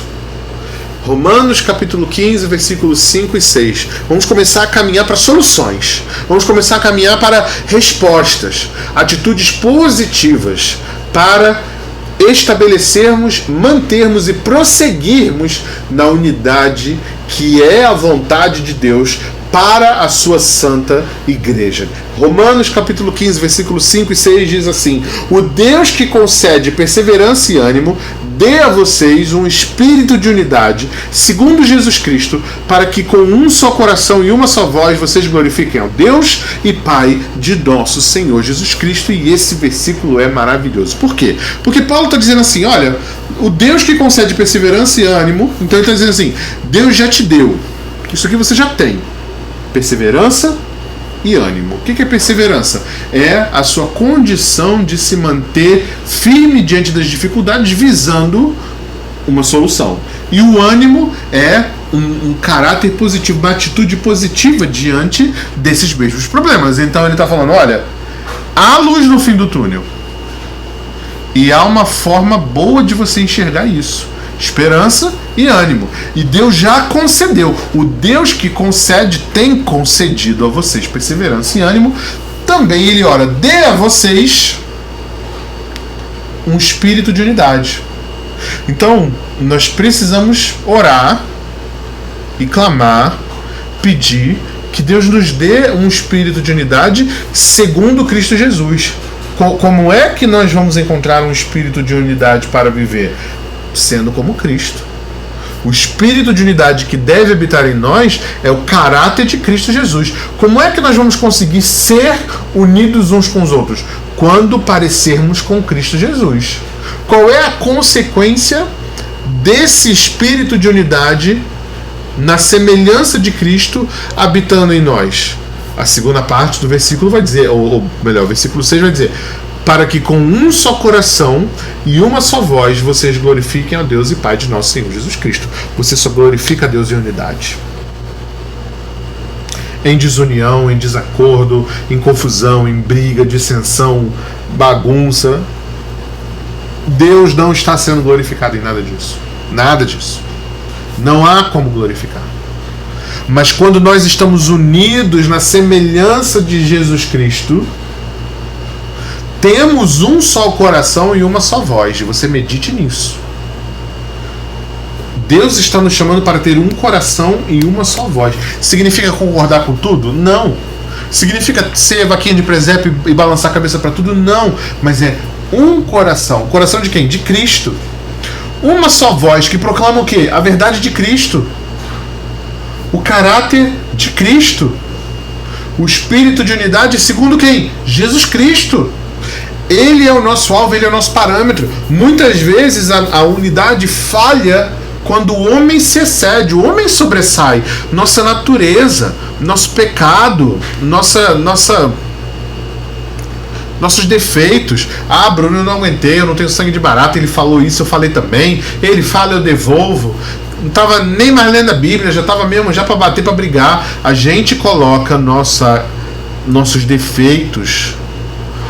Romanos capítulo 15, versículos 5 e 6. Vamos começar a caminhar para soluções. Vamos começar a caminhar para respostas, atitudes positivas para estabelecermos, mantermos e prosseguirmos na unidade que é a vontade de Deus para a sua santa igreja. Romanos capítulo 15, versículos 5 e 6 diz assim: o Deus que concede perseverança e ânimo dê a vocês um espírito de unidade, segundo Jesus Cristo, para que com um só coração e uma só voz vocês glorifiquem ao Deus e Pai de nosso Senhor Jesus Cristo. E esse versículo é maravilhoso. Por quê? Porque Paulo está dizendo assim, olha, o Deus que concede perseverança e ânimo, então ele está dizendo assim, Deus já te deu, isso aqui você já tem, perseverança e ânimo. O que é perseverança? É a sua condição de se manter firme diante das dificuldades, visando uma solução. E o ânimo é um caráter positivo, uma atitude positiva diante desses mesmos problemas. Então ele está falando, olha, há luz no fim do túnel. E há uma forma boa de você enxergar isso. Esperança e ânimo. E Deus já concedeu. O Deus que concede tem concedido a vocês perseverança e ânimo. Também ele ora, dê a vocês um espírito de unidade. Então, nós precisamos orar e clamar, pedir que Deus nos dê um espírito de unidade segundo Cristo Jesus. Como é que nós vamos encontrar um espírito de unidade para viver? Sendo como Cristo. O espírito de unidade que deve habitar em nós é o caráter de Cristo Jesus. Como é que nós vamos conseguir ser unidos uns com os outros? Quando parecermos com Cristo Jesus. Qual é a consequência desse espírito de unidade na semelhança de Cristo habitando em nós? A segunda parte do versículo vai dizer, ou melhor, o versículo 6 vai dizer, para que com um só coração e uma só voz vocês glorifiquem a Deus e Pai de nosso Senhor Jesus Cristo. Você só glorifica a Deus em unidade. Em desunião, em desacordo, em confusão, em briga, dissensão, bagunça, Deus não está sendo glorificado em nada disso. Nada disso. Não há como glorificar. Mas quando nós estamos unidos na semelhança de Jesus Cristo, temos um só coração e uma só voz. E você medite nisso. Deus está nos chamando para ter um coração e uma só voz. Significa concordar com tudo? Não. Significa ser vaquinha de presépio e balançar a cabeça para tudo? Não. Mas é um coração. Coração de quem? De Cristo. Uma só voz que proclama o quê? A verdade de Cristo. O caráter de Cristo. O espírito de unidade segundo quem? Jesus Cristo. Ele é o nosso alvo, ele é o nosso parâmetro. Muitas vezes a unidade falha quando o homem se excede, o homem sobressai. Nossa natureza, nosso pecado, nossos defeitos. Ah, Bruno, eu não aguentei, eu não tenho sangue de barata. Ele falou isso, eu falei também. Ele fala, eu devolvo. Não estava nem mais lendo a Bíblia, já estava mesmo já para bater, para brigar. A gente coloca nossos defeitos,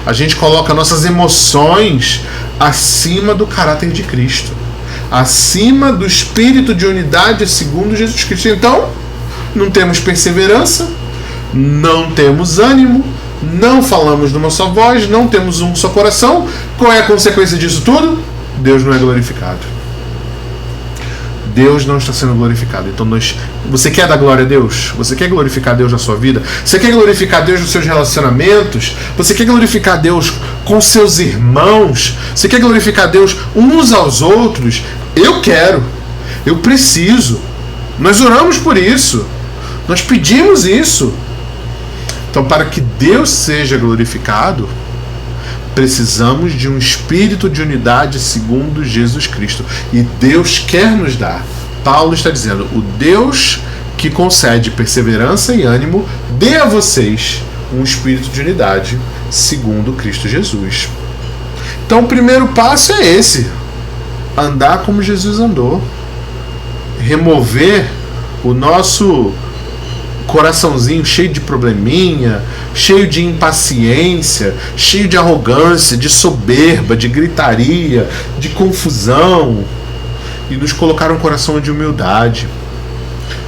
a gente coloca nossas emoções acima do caráter de Cristo, acima do espírito de unidade segundo Jesus Cristo. Então, não temos perseverança, não temos ânimo, não falamos numa só voz, não temos um só coração. Qual é a consequência disso tudo? Deus não é glorificado. Deus não está sendo glorificado. Então você quer dar glória a Deus? Você quer glorificar Deus na sua vida? Você quer glorificar Deus nos seus relacionamentos? Você quer glorificar Deus com seus irmãos? Você quer glorificar Deus uns aos outros? Eu quero. Eu preciso. Nós oramos por isso. Nós pedimos isso. Então, para que Deus seja glorificado, precisamos de um espírito de unidade segundo Jesus Cristo. E Deus quer nos dar. Paulo está dizendo, o Deus que concede perseverança e ânimo, dê a vocês um espírito de unidade segundo Cristo Jesus. Então o primeiro passo é esse: andar como Jesus andou. Remover o nosso coraçãozinho cheio de probleminha, cheio de impaciência, cheio de arrogância, de soberba, de gritaria, de confusão, e nos colocar um coração de humildade,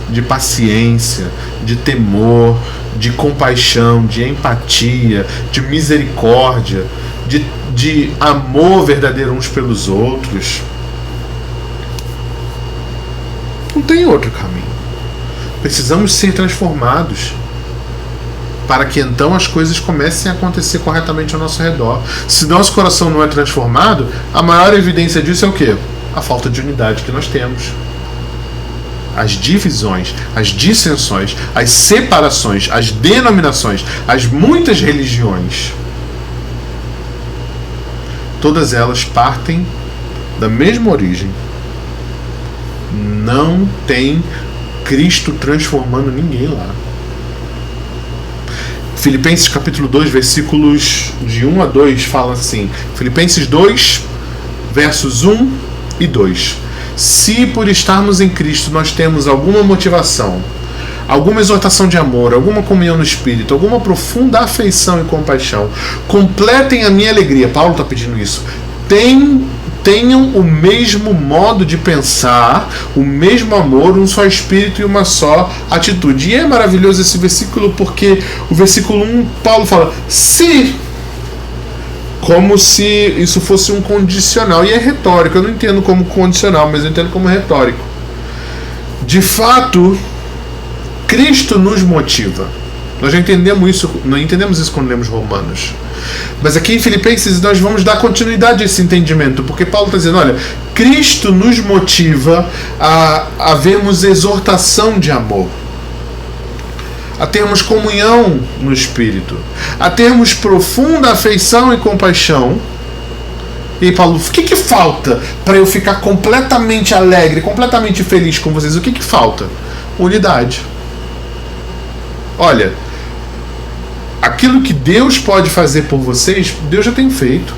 de paciência, de temor, de compaixão, de empatia, de misericórdia, de amor verdadeiro uns pelos outros. Não tem outro caminho. Precisamos ser transformados para que então as coisas comecem a acontecer corretamente ao nosso redor. Se nosso coração não é transformado, a maior evidência disso é o quê? A falta de unidade que nós temos. As divisões, as dissensões, as separações, as denominações, as muitas religiões, todas elas partem da mesma origem. Não tem Cristo transformando ninguém lá. Filipenses capítulo 2, versículos de 1 a 2 fala assim. Filipenses 2, versos 1 e 2. Se por estarmos em Cristo nós temos alguma motivação, alguma exortação de amor, alguma comunhão no Espírito, alguma profunda afeição e compaixão, completem a minha alegria. Paulo está pedindo isso. Tenham o mesmo modo de pensar, o mesmo amor, um só espírito e uma só atitude. E é maravilhoso esse versículo porque o versículo 1, Paulo fala, se, como se isso fosse um condicional. E é retórico, eu não entendo como condicional, mas eu entendo como retórico. De fato, Cristo nos motiva. Nós já entendemos isso quando lemos Romanos. Mas aqui em Filipenses nós vamos dar continuidade a esse entendimento, porque Paulo está dizendo, olha, Cristo nos motiva a vermos exortação de amor, a termos comunhão no Espírito, a termos profunda afeição e compaixão. E Paulo, o que falta para eu ficar completamente alegre, completamente feliz com vocês? O que falta? Unidade. Olha, aquilo que Deus pode fazer por vocês, Deus já tem feito.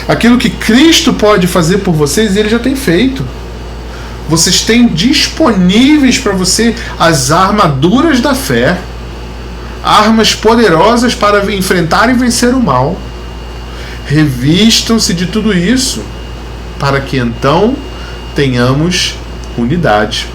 Aquilo que Cristo pode fazer por vocês, Ele já tem feito. Vocês têm disponíveis para você as armaduras da fé, armas poderosas para enfrentar e vencer o mal. Revistam-se de tudo isso, para que então tenhamos unidade.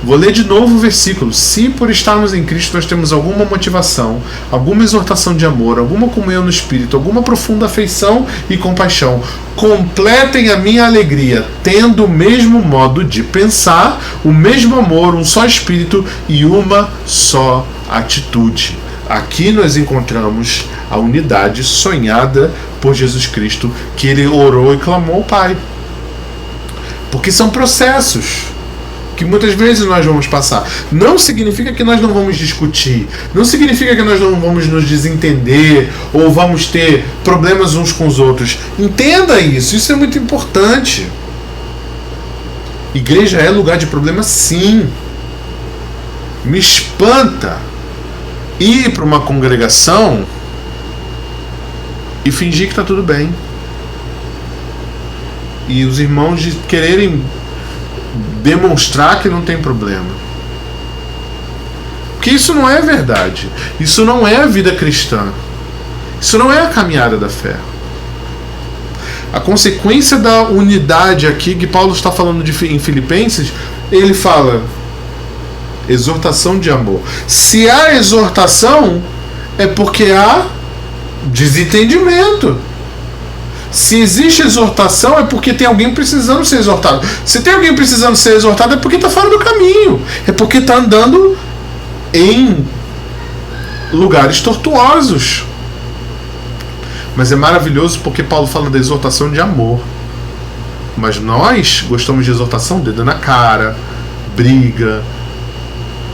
Vou ler de novo o versículo. Se por estarmos em Cristo nós temos alguma motivação, alguma exortação de amor, alguma comunhão no Espírito, alguma profunda afeição e compaixão, completem a minha alegria, tendo o mesmo modo de pensar, o mesmo amor, um só Espírito e uma só atitude. Aqui nós encontramos a unidade sonhada por Jesus Cristo, que Ele orou e clamou ao Pai. Porque são processos que muitas vezes nós vamos passar. Não significa que nós não vamos discutir, não significa que nós não vamos nos desentender ou vamos ter problemas uns com os outros. Entenda isso, isso é muito importante. Igreja é lugar de problema, sim. Me espanta ir para uma congregação e fingir que está tudo bem. E os irmãos de quererem demonstrar que não tem problema. Porque isso não é verdade. Isso não é a vida cristã. Isso não é a caminhada da fé. A consequência da unidade aqui que Paulo está falando em Filipenses, ele fala exortação de amor. Se há exortação, é porque há desentendimento. Se existe exortação, é porque tem alguém precisando ser exortado. Se tem alguém precisando ser exortado, é porque está fora do caminho. É porque está andando em lugares tortuosos. Mas é maravilhoso porque Paulo fala da exortação de amor. Mas nós gostamos de exortação, dedo na cara, briga,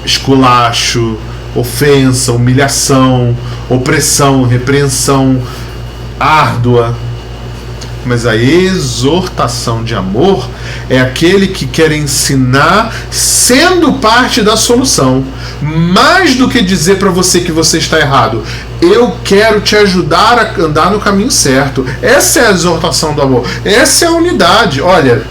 esculacho, ofensa, humilhação, opressão, repreensão árdua. Mas a exortação de amor é aquele que quer ensinar sendo parte da solução. Mais do que dizer para você que você está errado, eu quero te ajudar a andar no caminho certo. Essa é a exortação do amor. Essa é a unidade. Olha,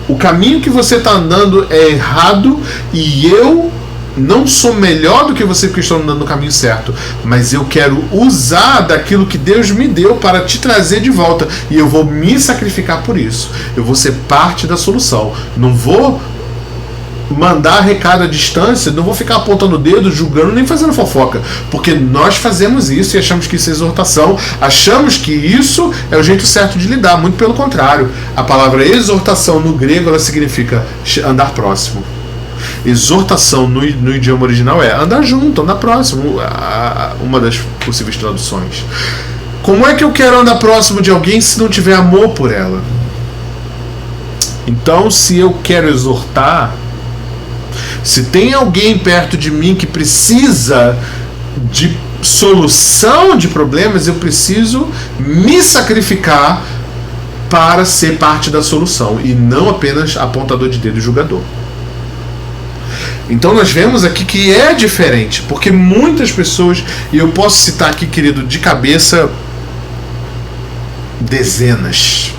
o caminho que você está andando é errado e eu não sou melhor do que você porque estou andando no caminho certo, mas eu quero usar daquilo que Deus me deu para te trazer de volta e eu vou me sacrificar por isso. Eu vou ser parte da solução. Não vou mandar recado à distância, não vou ficar apontando o dedo, julgando, nem fazendo fofoca, porque nós fazemos isso e achamos que isso é exortação, achamos que isso é o jeito certo de lidar. Muito pelo contrário, a palavra exortação no grego ela significa andar próximo. Exortação no idioma original é andar junto, andar próximo, uma das possíveis traduções. Como é que eu quero andar próximo de alguém se não tiver amor por ela? Então, se eu quero exortar, se tem alguém perto de mim que precisa de solução de problemas, eu preciso me sacrificar para ser parte da solução e não apenas apontador de dedo e julgador. Então nós vemos aqui que é diferente, porque muitas pessoas, e eu posso citar aqui, querido, de cabeça, dezenas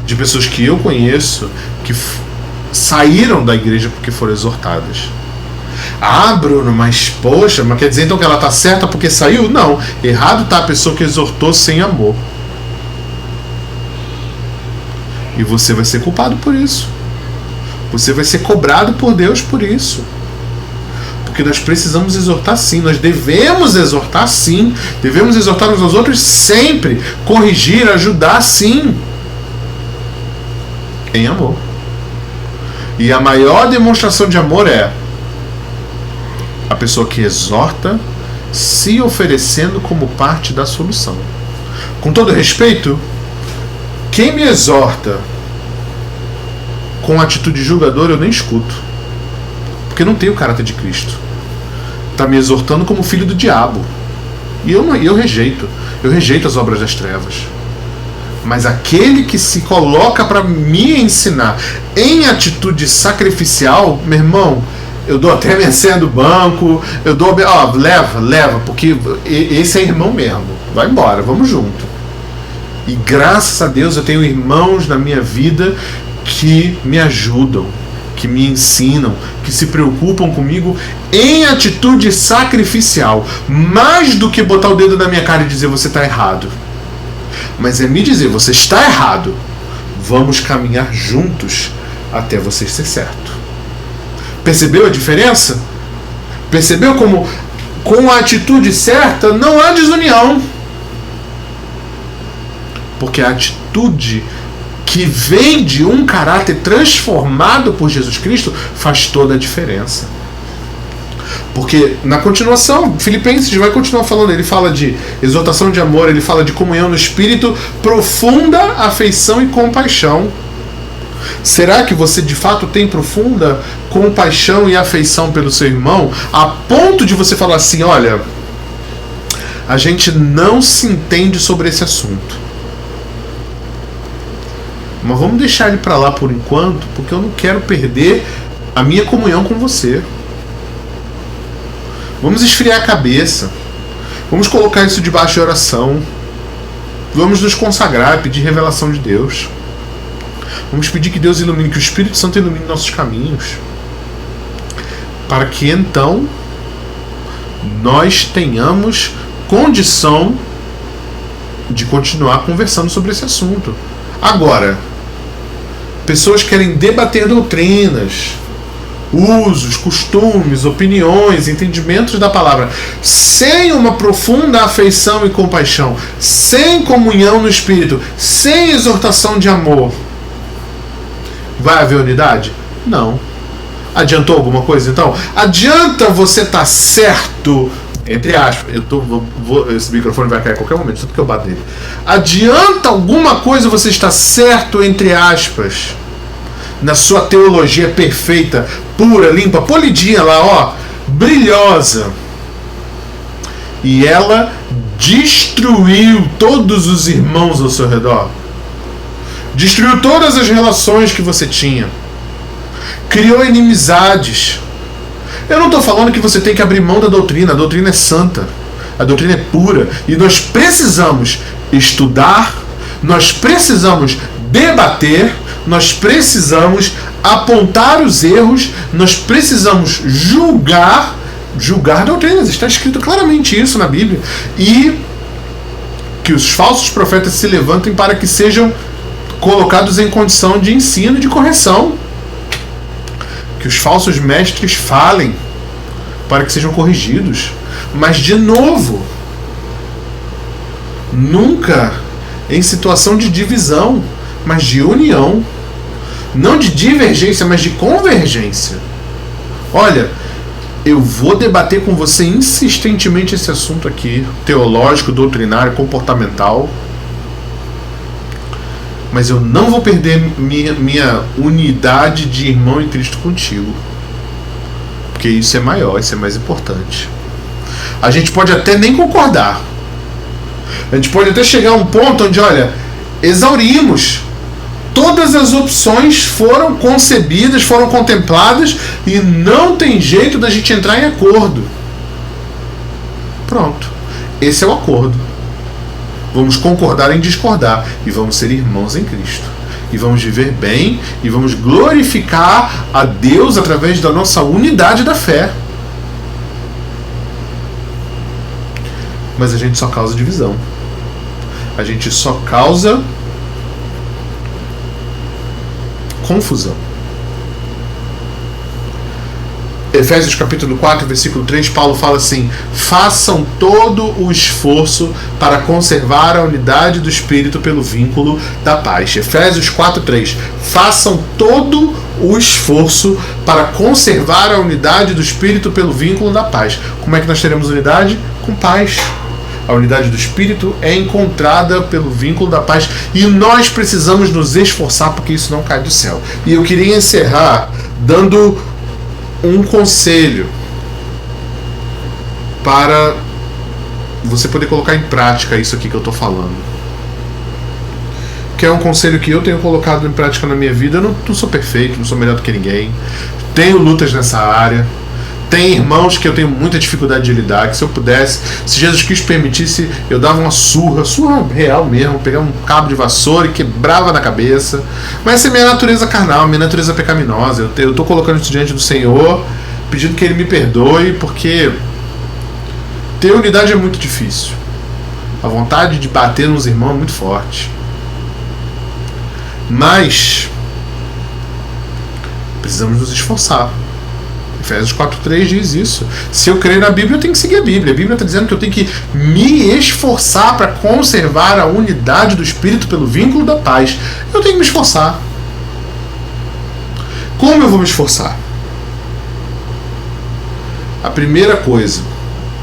de pessoas que eu conheço que saíram da igreja porque foram exortadas. Ah, Bruno, mas poxa, mas quer dizer então que ela está certa porque saiu? Não, errado está a pessoa que exortou sem amor. E você vai ser culpado por isso. Você vai ser cobrado por Deus por isso. Porque nós precisamos exortar sim, nós devemos exortar sim, devemos exortar uns aos outros sempre, corrigir, ajudar sim, em amor. E a maior demonstração de amor é a pessoa que exorta se oferecendo como parte da solução. Com todo respeito, quem me exorta com atitude julgadora eu nem escuto, porque não tem o caráter de Cristo. Está me exortando como filho do diabo e eu rejeito as obras das trevas. Mas aquele que se coloca para me ensinar em atitude sacrificial, meu irmão, eu dou até minha senha do banco, eu dou, leva, porque esse é irmão mesmo, vai embora, vamos junto. E graças a Deus eu tenho irmãos na minha vida que me ajudam, que me ensinam, que se preocupam comigo em atitude sacrificial, mais do que botar o dedo na minha cara e dizer você está errado, mas é me dizer você está errado, vamos caminhar juntos até você ser certo. Percebeu a diferença? Percebeu como com a atitude certa não há desunião, porque a atitude que vem de um caráter transformado por Jesus Cristo faz toda a diferença. Porque na continuação, Filipenses vai continuar falando, ele fala de exortação de amor, ele fala de comunhão no Espírito, profunda afeição e compaixão. Será que você de fato tem profunda compaixão e afeição pelo seu irmão, a ponto de você falar assim, olha, a gente não se entende sobre esse assunto, mas vamos deixar ele para lá por enquanto, porque eu não quero perder a minha comunhão com você. Vamos esfriar a cabeça, vamos colocar isso debaixo de oração, vamos nos consagrar, pedir revelação de Deus, vamos pedir que Deus ilumine, que o Espírito Santo ilumine nossos caminhos, para que então nós tenhamos condição de continuar conversando sobre esse assunto. Agora, pessoas querem debater doutrinas, usos, costumes, opiniões, entendimentos da palavra, sem uma profunda afeição e compaixão, sem comunhão no Espírito, sem exortação de amor. Vai haver unidade? Não. Adiantou alguma coisa então? Adianta você estar certo, entre aspas, esse microfone vai cair a qualquer momento, só porque eu bato nele. Adianta alguma coisa você estar certo, entre aspas, na sua teologia perfeita, pura, limpa, polidinha lá, ó, brilhosa, e ela destruiu todos os irmãos ao seu redor, destruiu todas as relações que você tinha, criou inimizades. Eu não estou falando que você tem que abrir mão da doutrina. A doutrina é santa, a doutrina é pura, e nós precisamos estudar, nós precisamos debater, nós precisamos apontar os erros, nós precisamos julgar doutrinas. Está escrito claramente isso na Bíblia. E que os falsos profetas se levantem para que sejam colocados em condição de ensino e de correção. Que os falsos mestres falem para que sejam corrigidos. Mas, de novo, nunca em situação de divisão, mas de união. Não de divergência, mas de convergência. Olha, eu vou debater com você insistentemente esse assunto aqui, teológico, doutrinário, comportamental, mas eu não vou perder minha unidade de irmão em Cristo contigo, porque isso é maior, isso é mais importante. A gente pode até nem concordar, a gente pode até chegar a um ponto onde, olha, exaurimos, todas as opções foram concebidas, foram contempladas e não tem jeito da gente entrar em acordo. Pronto, esse é o acordo. Vamos concordar em discordar e vamos ser irmãos em Cristo. E vamos viver bem e vamos glorificar a Deus através da nossa unidade da fé. Mas a gente só causa divisão. A gente só causa confusão. Efésios capítulo 4, versículo 3, Paulo fala assim: façam todo o esforço para conservar a unidade do Espírito pelo vínculo da paz. Efésios 4, 3. Façam todo o esforço para conservar a unidade do Espírito pelo vínculo da paz. Como é que nós teremos unidade? Com paz. A unidade do Espírito é encontrada pelo vínculo da paz e nós precisamos nos esforçar porque isso não cai do céu. E eu queria encerrar dando um conselho para você poder colocar em prática isso aqui que eu estou falando, que é um conselho que eu tenho colocado em prática na minha vida. Eu não sou perfeito, não sou melhor do que ninguém, tenho lutas nessa área, tem irmãos que eu tenho muita dificuldade de lidar, que se eu pudesse, se Jesus Cristo permitisse, eu dava uma surra real mesmo, pegava um cabo de vassoura e quebrava na cabeça. Mas essa é minha natureza carnal, minha natureza pecaminosa. Eu estou colocando isso diante do Senhor, pedindo que Ele me perdoe, porque ter unidade é muito difícil. A vontade de bater nos irmãos é muito forte. Mas precisamos nos esforçar. Efésios 4.3 diz isso. Se eu crer na Bíblia, eu tenho que seguir a Bíblia. A Bíblia está dizendo que eu tenho que me esforçar para conservar a unidade do Espírito pelo vínculo da paz. Eu tenho que me esforçar. Como eu vou me esforçar? A primeira coisa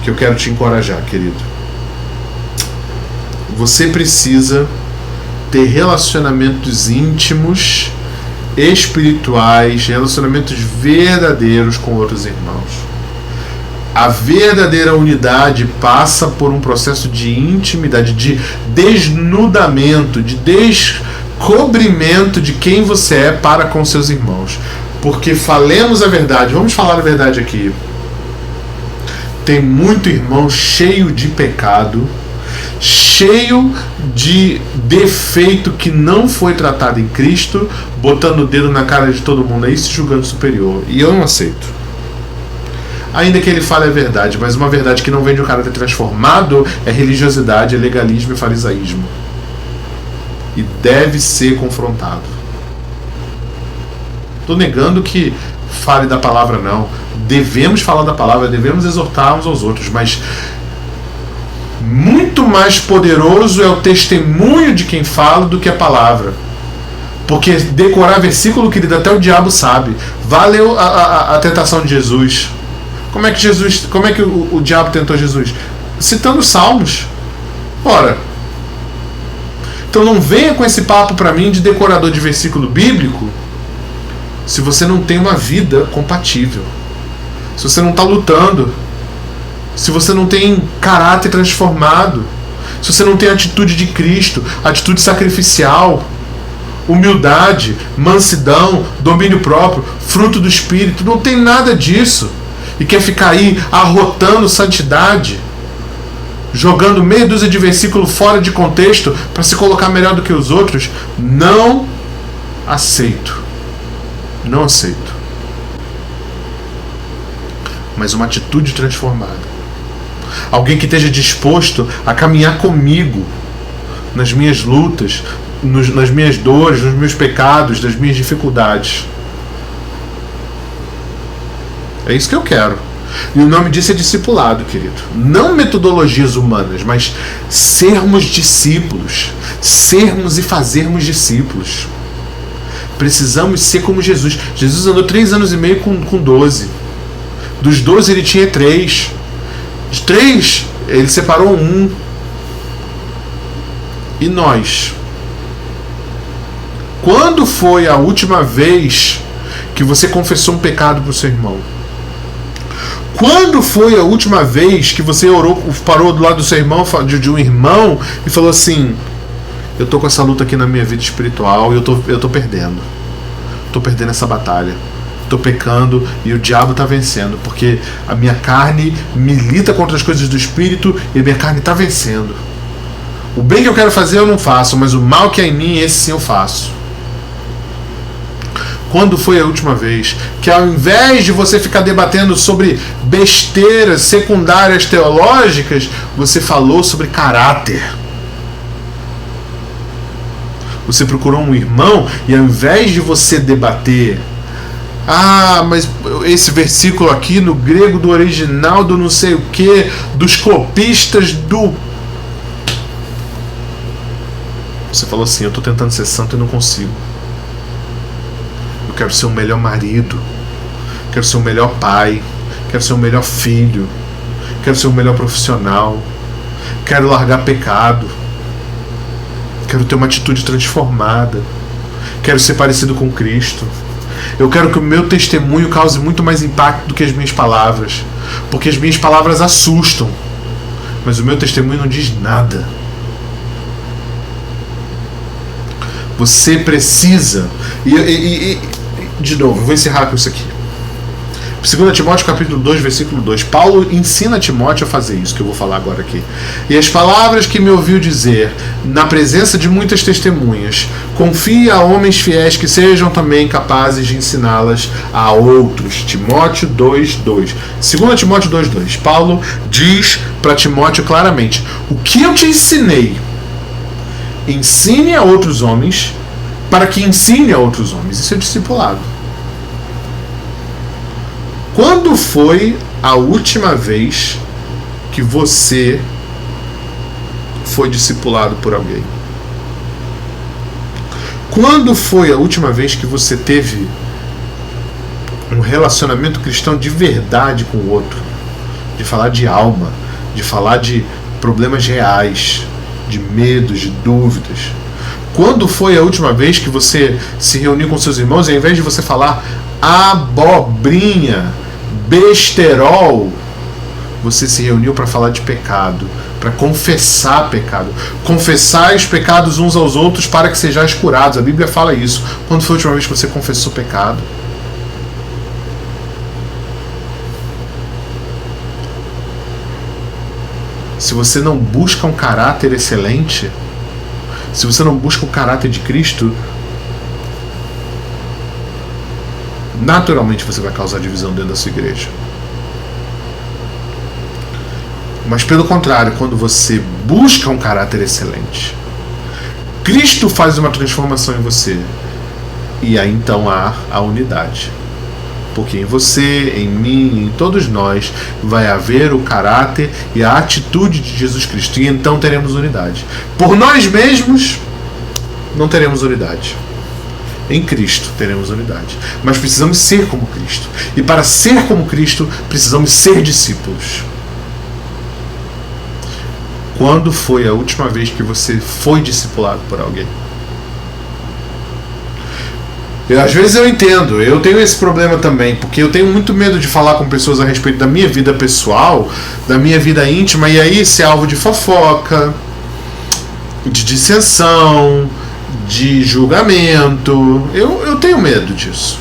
que eu quero te encorajar, querido, você precisa ter relacionamentos íntimos espirituais, relacionamentos verdadeiros com outros irmãos. A verdadeira unidade passa por um processo de intimidade, de desnudamento, de descobrimento de quem você é para com seus irmãos. Porque falemos a verdade, vamos falar a verdade aqui. Tem muito irmão cheio de pecado, cheio de defeito que não foi tratado em Cristo, botando o dedo na cara de todo mundo aí, se julgando superior. E eu não aceito. Ainda que ele fale a verdade, mas uma verdade que não vem de um caráter transformado é religiosidade, é legalismo e farisaísmo. E deve ser confrontado. Estou negando que fale da palavra, não. Devemos falar da palavra, devemos exortar uns aos outros, mas muito mais poderoso é o testemunho de quem fala do que a palavra. Porque decorar versículo, querido, até o diabo sabe. Valeu a tentação de Jesus. Como é que o diabo tentou Jesus? Citando salmos. Ora, então não venha com esse papo pra mim de decorador de versículo bíblico se você não tem uma vida compatível, se você não está lutando, se você não tem caráter transformado, se você não tem atitude de Cristo, atitude sacrificial, humildade, mansidão, domínio próprio, fruto do Espírito, não tem nada disso, e quer ficar aí arrotando santidade, jogando meia dúzia de versículo fora de contexto para se colocar melhor do que os outros, não aceito. Não aceito. Mas uma atitude transformada. Alguém que esteja disposto a caminhar comigo nas minhas lutas, nas minhas dores, nos meus pecados, nas minhas dificuldades. É isso que eu quero. E o nome disso é discipulado, querido. Não metodologias humanas, mas sermos discípulos. Sermos e fazermos discípulos. Precisamos ser como Jesus. Jesus andou 3 anos e meio com 12. Dos 12 ele tinha 3. De 3 ele separou 1. E nós? Quando foi a última vez que você confessou um pecado para o seu irmão? Quando foi a última vez que você parou do lado do seu irmão, de um irmão, e falou assim: eu tô com essa luta aqui na minha vida espiritual e eu tô perdendo. Tô perdendo essa batalha. Tô pecando e o diabo tá vencendo, porque a minha carne milita contra as coisas do espírito e a minha carne tá vencendo. O bem que eu quero fazer eu não faço, mas o mal que é em mim, esse sim eu faço. Quando foi a última vez que, ao invés de você ficar debatendo sobre besteiras secundárias teológicas, você falou sobre caráter? Você procurou um irmão e, ao invés de você debater, mas esse versículo aqui no grego do original do não sei o que, dos copistas do... Você falou assim: eu estou tentando ser santo e não consigo. Quero ser o melhor marido, quero ser o melhor pai, quero ser o melhor filho, quero ser o melhor profissional, quero largar pecado, quero ter uma atitude transformada, quero ser parecido com Cristo. Eu quero que o meu testemunho cause muito mais impacto do que as minhas palavras, porque as minhas palavras assustam, mas o meu testemunho não diz nada. Você precisa, de novo, vou encerrar com isso aqui. 2 Timóteo capítulo 2, versículo 2. Paulo ensina Timóteo a fazer isso que eu vou falar agora aqui. E as palavras que me ouviu dizer, na presença de muitas testemunhas, confie a homens fiéis que sejam também capazes de ensiná-las a outros. Timóteo 2, 2. 2 Timóteo 2, 2. Paulo diz para Timóteo claramente: o que eu te ensinei, ensine a outros homens, para que ensine a outros homens. Isso é discipulado. Quando foi a última vez que você foi discipulado por alguém? Quando foi a última vez que você teve um relacionamento cristão de verdade com o outro? De falar de alma, de falar de problemas reais, de medos, de dúvidas. Quando foi a última vez que você se reuniu com seus irmãos e ao invés de você falar abobrinha, besterol, você se reuniu para falar de pecado, para confessar pecado. Confessai os pecados uns aos outros para que sejais curados. A Bíblia fala isso. Quando foi a última vez que você confessou pecado? Se você não busca um caráter excelente, se você não busca o caráter de Cristo, naturalmente você vai causar divisão dentro da sua igreja. Mas pelo contrário, quando você busca um caráter excelente, Cristo faz uma transformação em você. E aí então há a unidade. Porque em você, em mim, em todos nós, vai haver o caráter e a atitude de Jesus Cristo. E então teremos unidade. Por nós mesmos, não teremos unidade. Em Cristo teremos unidade. Mas precisamos ser como Cristo. E para ser como Cristo, precisamos ser discípulos. Quando foi a última vez que você foi discipulado por alguém? Às vezes eu entendo, eu tenho esse problema também, porque eu tenho muito medo de falar com pessoas a respeito da minha vida pessoal, da minha vida íntima, e aí ser alvo de fofoca, de dissensão, de julgamento. Eu tenho medo disso.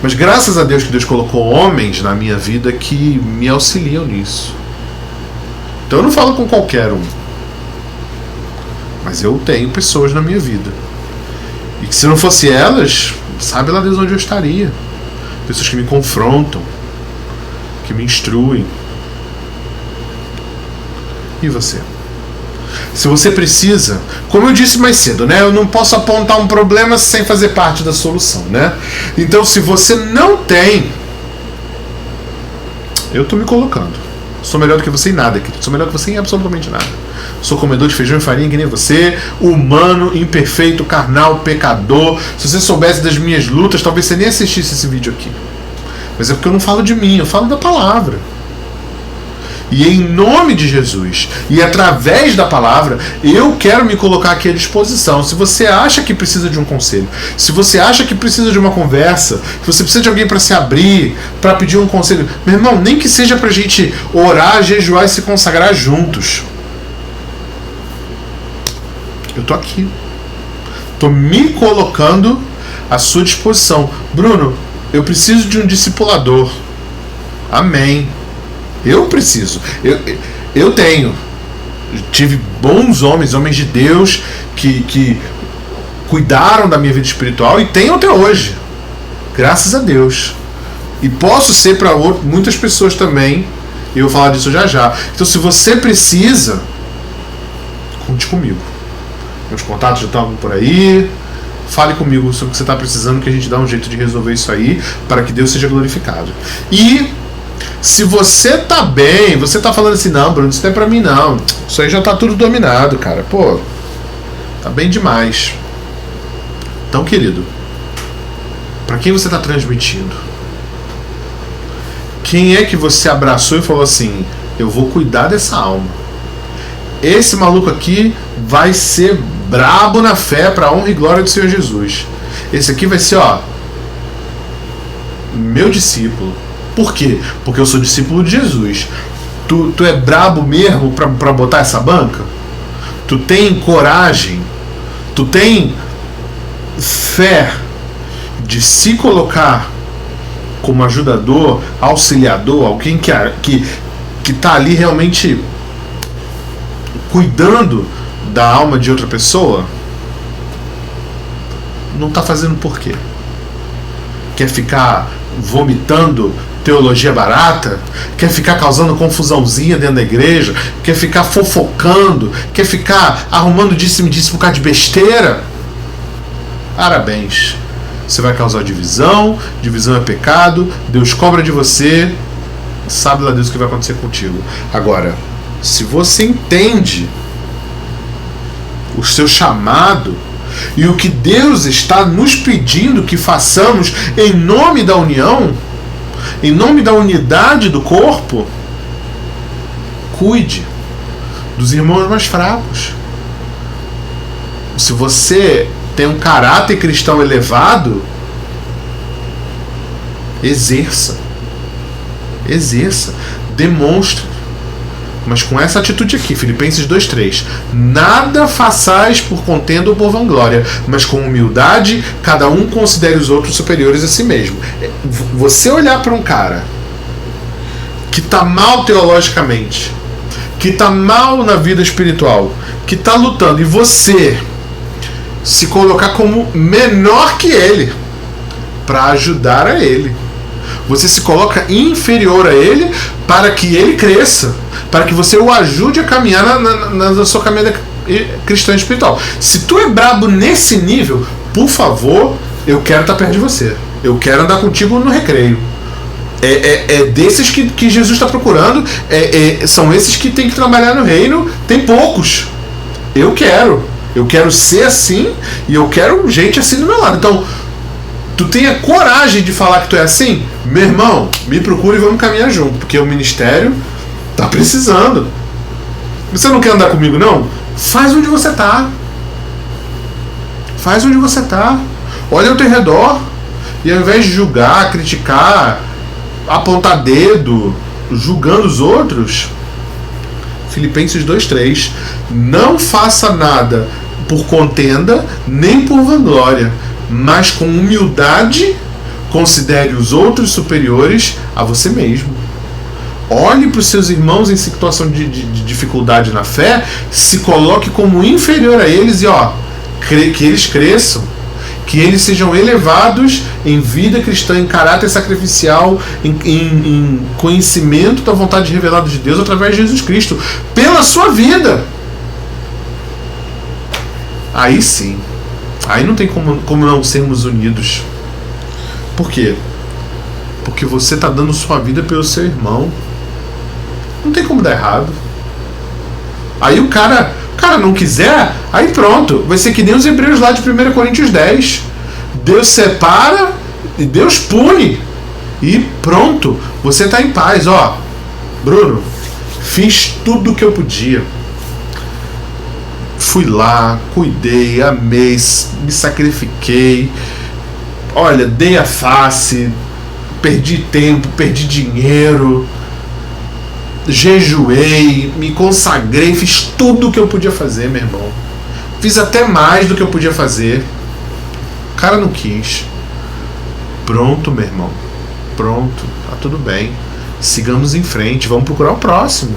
Mas graças a Deus que Deus colocou homens na minha vida que me auxiliam nisso. Então eu não falo com qualquer um. Mas eu tenho pessoas na minha vida. E que se não fosse elas, sabe lá Deus onde eu estaria. Pessoas que me confrontam, que me instruem. E você? Se você precisa, como eu disse mais cedo, né? Eu não posso apontar um problema sem fazer parte da solução, né? Então se você não tem, eu tô me colocando. Sou melhor do que você em nada, querido. Sou melhor que você em absolutamente nada. Sou comedor de feijão e farinha que nem você, humano, imperfeito, carnal, pecador. Se você soubesse das minhas lutas, talvez você nem assistisse esse vídeo aqui. Mas é porque eu não falo de mim, eu falo da palavra. E em nome de Jesus, e através da palavra, eu quero me colocar aqui à disposição. Se você acha que precisa de um conselho, se você acha que precisa de uma conversa, se você precisa de alguém para se abrir, para pedir um conselho, meu irmão, nem que seja para a gente orar, jejuar e se consagrar juntos. Eu tô aqui. Tô me colocando à sua disposição. Bruno, eu preciso de um discipulador. Amém. Eu preciso. Eu tenho. Tive bons homens de Deus que cuidaram da minha vida espiritual e tenho até hoje. Graças a Deus. E posso ser para muitas pessoas também. E eu vou falar disso já já. Então se você precisa, conte comigo. Meus contatos já estão por aí. Fale comigo sobre o que você está precisando, que a gente dá um jeito de resolver isso aí para que Deus seja glorificado. E se você tá bem, você tá falando assim, não, Bruno, isso não é pra mim não. Isso aí já tá tudo dominado, cara. Pô, tá bem demais. Então, querido, pra quem você tá transmitindo? Quem é que você abraçou e falou assim, eu vou cuidar dessa alma? Esse maluco aqui vai ser brabo na fé pra honra e glória do Senhor Jesus. Esse aqui vai ser, ó, meu discípulo. Por quê? Porque eu sou discípulo de Jesus. Tu é brabo mesmo pra botar essa banca? Tu tem coragem? Tu tem fé de se colocar como ajudador, auxiliador, alguém que tá ali realmente cuidando da alma de outra pessoa? Não tá fazendo por quê? Quer ficar vomitando teologia barata? Quer ficar causando confusãozinha dentro da igreja? Quer ficar fofocando? Quer ficar arrumando disse-me-disse por causa de besteira? Parabéns. Você vai causar divisão. Divisão é pecado. Deus cobra de você. Sabe lá Deus o que vai acontecer contigo. Agora, se você entende o seu chamado e o que Deus está nos pedindo que façamos em nome da união, em nome da unidade do corpo, cuide dos irmãos mais fracos. Se você tem um caráter cristão elevado, exerça, demonstre, mas com essa atitude aqui, Filipenses 2:3, nada façais por contenda ou por vanglória, mas com humildade cada um considere os outros superiores a si mesmo. Você olhar para um cara que está mal teologicamente, que está mal na vida espiritual, que está lutando, e você se colocar como menor que ele para ajudar a ele. Você se coloca inferior a ele para que ele cresça, para que você o ajude a caminhar na sua caminhada cristã espiritual. Se tu é brabo nesse nível, por favor, eu quero estar perto de você. Eu quero andar contigo no recreio. É desses que Jesus está procurando. São esses que tem que trabalhar no reino. Tem poucos. Eu quero ser assim, e eu quero gente assim do meu lado. Então, tu tenha coragem de falar que tu é assim, meu irmão, me procure e vamos caminhar junto, porque o ministério tá precisando. Você não quer andar comigo, não? Faz onde você tá. Olha ao teu redor, e ao invés de julgar, criticar, apontar dedo, julgando os outros, Filipenses 2:3, não faça nada por contenda nem por vanglória, mas com humildade considere os outros superiores a você mesmo. Olhe para os seus irmãos em situação de dificuldade na fé, se coloque como inferior a eles e que eles cresçam, que eles sejam elevados em vida cristã, em caráter sacrificial, em conhecimento da vontade revelada de Deus através de Jesus Cristo, pela sua vida. Aí sim, aí não tem como não sermos unidos. Por quê? Porque você está dando sua vida pelo seu irmão. Não tem como dar errado. Aí o cara não quiser, aí pronto, vai ser que nem os hebreus lá de 1 Coríntios 10. Deus separa e Deus pune. E pronto, você está em paz. Bruno, fiz tudo o que eu podia. Fui lá, cuidei, amei, me sacrifiquei. Olha, dei a face, perdi tempo, perdi dinheiro, jejuei, me consagrei, fiz tudo o que eu podia fazer, meu irmão. Fiz até mais do que eu podia fazer. O cara não quis. Pronto, meu irmão. Pronto, tá tudo bem. Sigamos em frente, vamos procurar o próximo.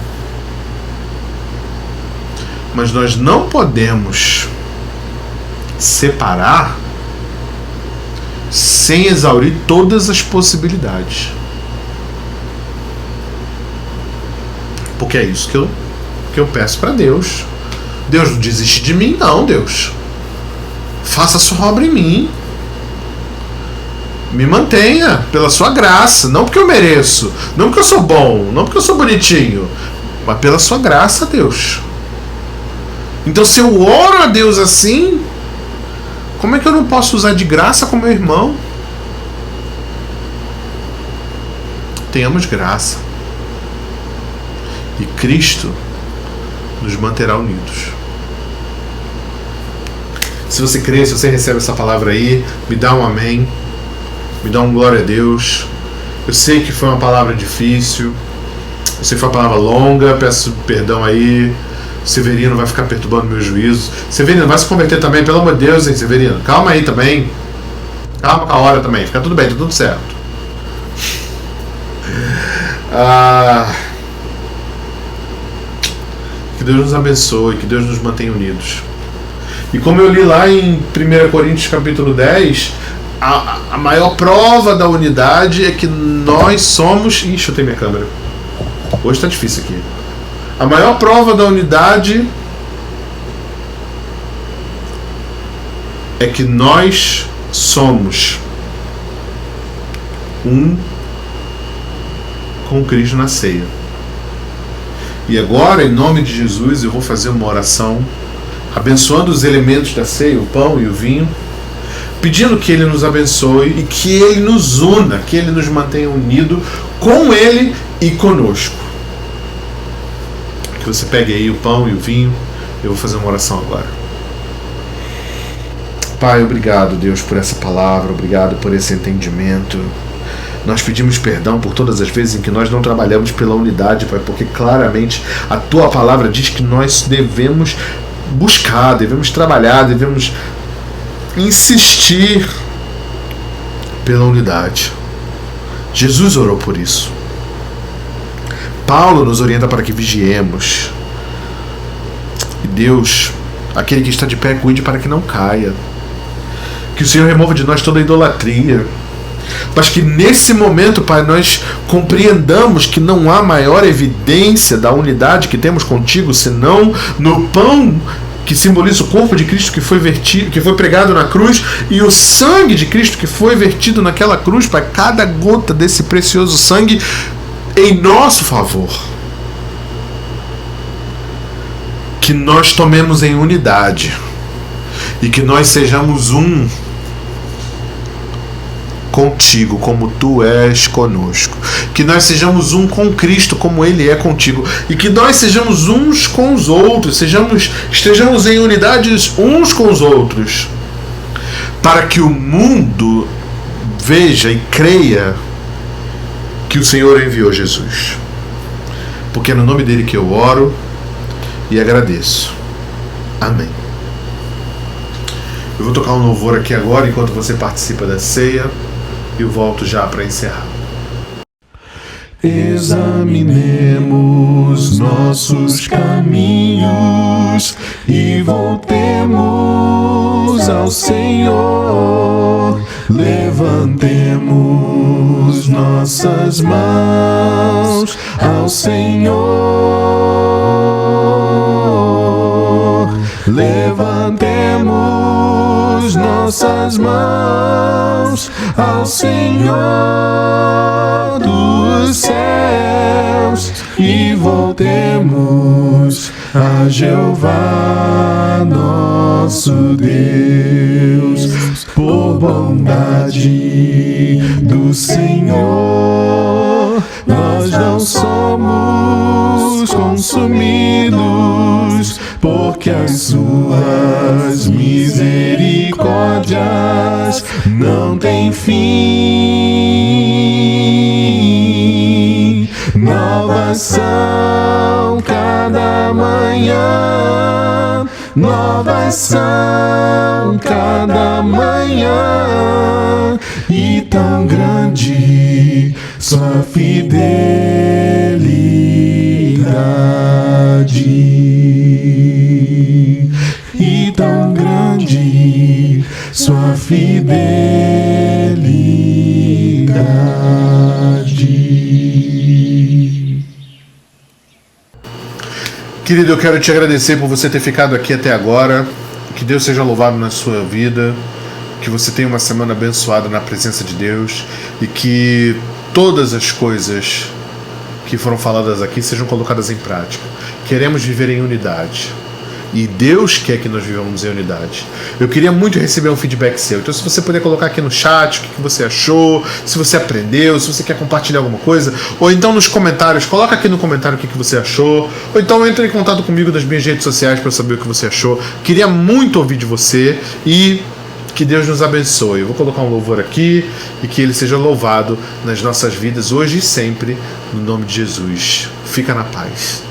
Mas nós não podemos separar sem exaurir todas as possibilidades. Porque é isso que eu peço para Deus. Deus, não desiste de mim, não, Deus. Faça a sua obra em mim. Me mantenha pela sua graça. Não porque eu mereço, não porque eu sou bom, não porque eu sou bonitinho, mas pela sua graça, Deus. Então, se eu oro a Deus assim, como é que eu não posso usar de graça com meu irmão? Tenhamos graça. E Cristo nos manterá unidos. Se você crê, se você recebe essa palavra aí, me dá um amém. Me dá um glória a Deus. Eu sei que foi uma palavra difícil. Eu sei que foi uma palavra longa. Peço perdão aí. Severino vai ficar perturbando meu juízo. Severino, vai se converter também, pelo amor de Deus, hein, Severino? Calma aí também. Calma com a hora também. Fica tudo bem, tá tudo certo. Que Deus nos abençoe, que Deus nos mantenha unidos. E como eu li lá em 1 Coríntios capítulo 10, a maior prova da unidade é que nós somos... Ih, chutei minha câmera. Hoje tá difícil aqui. A maior prova da unidade é que nós somos um com Cristo na ceia. E agora, em nome de Jesus, eu vou fazer uma oração abençoando os elementos da ceia, o pão e o vinho, pedindo que Ele nos abençoe e que Ele nos una, que Ele nos mantenha unido com Ele e conosco. Que você pegue aí o pão e o vinho. Eu vou fazer uma oração agora. Pai, obrigado, Deus, por essa palavra, obrigado por esse entendimento. Nós pedimos perdão por todas as vezes em que nós não trabalhamos pela unidade, Pai, porque claramente a Tua palavra diz que nós devemos buscar, devemos trabalhar, devemos insistir pela unidade. Jesus orou por isso. Paulo nos orienta para que vigiemos. E Deus, aquele que está de pé, cuide para que não caia. Que o Senhor remova de nós toda a idolatria. Mas que nesse momento, Pai, nós compreendamos que não há maior evidência da unidade que temos contigo senão no pão que simboliza o corpo de Cristo que foi pregado na cruz, e o sangue de Cristo que foi vertido naquela cruz, Pai, cada gota desse precioso sangue em nosso favor. Que nós tomemos em unidade e que nós sejamos um contigo, como tu és conosco. Que nós sejamos um com Cristo, como Ele é contigo. E que nós sejamos uns com os outros, estejamos em unidade uns com os outros, para que o mundo veja e creia que o Senhor enviou Jesus. Porque é no nome dele que eu oro e agradeço. Amém. Eu vou tocar um louvor aqui agora enquanto você participa da ceia. E eu volto já para encerrar. Examinemos nossos caminhos e voltemos ao Senhor. Levantemos nossas mãos ao Senhor. Levantemos nossas mãos ao Senhor dos céus e voltemos a Jeová nosso Deus. Por bondade do Senhor nós não somos consumidos, porque as suas misericórdias não têm fim. Novas são cada manhã, novas são cada manhã, e tão grande sua fidelidade, e tão grande sua fidelidade. Querido, eu quero te agradecer por você ter ficado aqui até agora. Que Deus seja louvado na sua vida. Que você tenha uma semana abençoada na presença de Deus. E que todas as coisas que foram faladas aqui sejam colocadas em prática. Queremos viver em unidade. E Deus quer que nós vivamos em unidade. Eu queria muito receber um feedback seu. Então, se você puder colocar aqui no chat o que você achou, se você aprendeu, se você quer compartilhar alguma coisa, ou então nos comentários, coloca aqui no comentário o que você achou, ou então entre em contato comigo nas minhas redes sociais para saber o que você achou. Queria muito ouvir de você e que Deus nos abençoe. Eu vou colocar um louvor aqui e que Ele seja louvado nas nossas vidas hoje e sempre, no nome de Jesus. Fica na paz.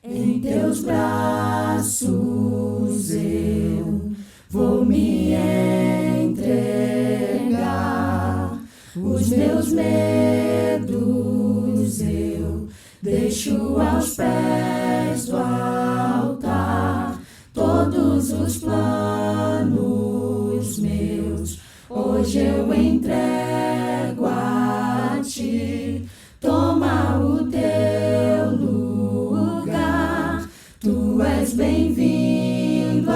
Em teus braços eu vou me entregar, os meus medos eu deixo aos pés do altar, todos os planos meus hoje eu entrego a ti, toma o teu lugar, tu és bem-vindo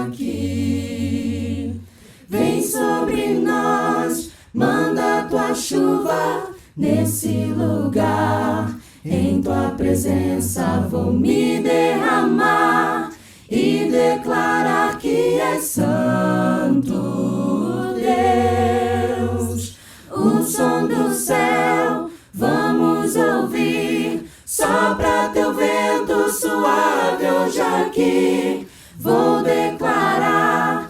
aqui. Vem sobre nós, manda tua chuva nesse lugar, em tua presença vou me derramar e declarar que és santo Deus. O som do céu vamos ouvir, sopra teu vento suave hoje aqui. Vou declarar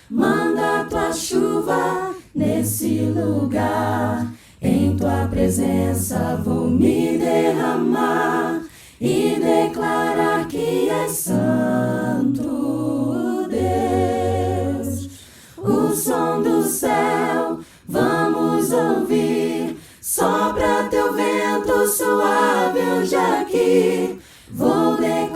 Manda tua chuva nesse lugar. Em tua presença vou me derramar e declarar que és santo, Deus. O som do céu vamos ouvir, sopra teu vento suave hoje aqui. Vou declarar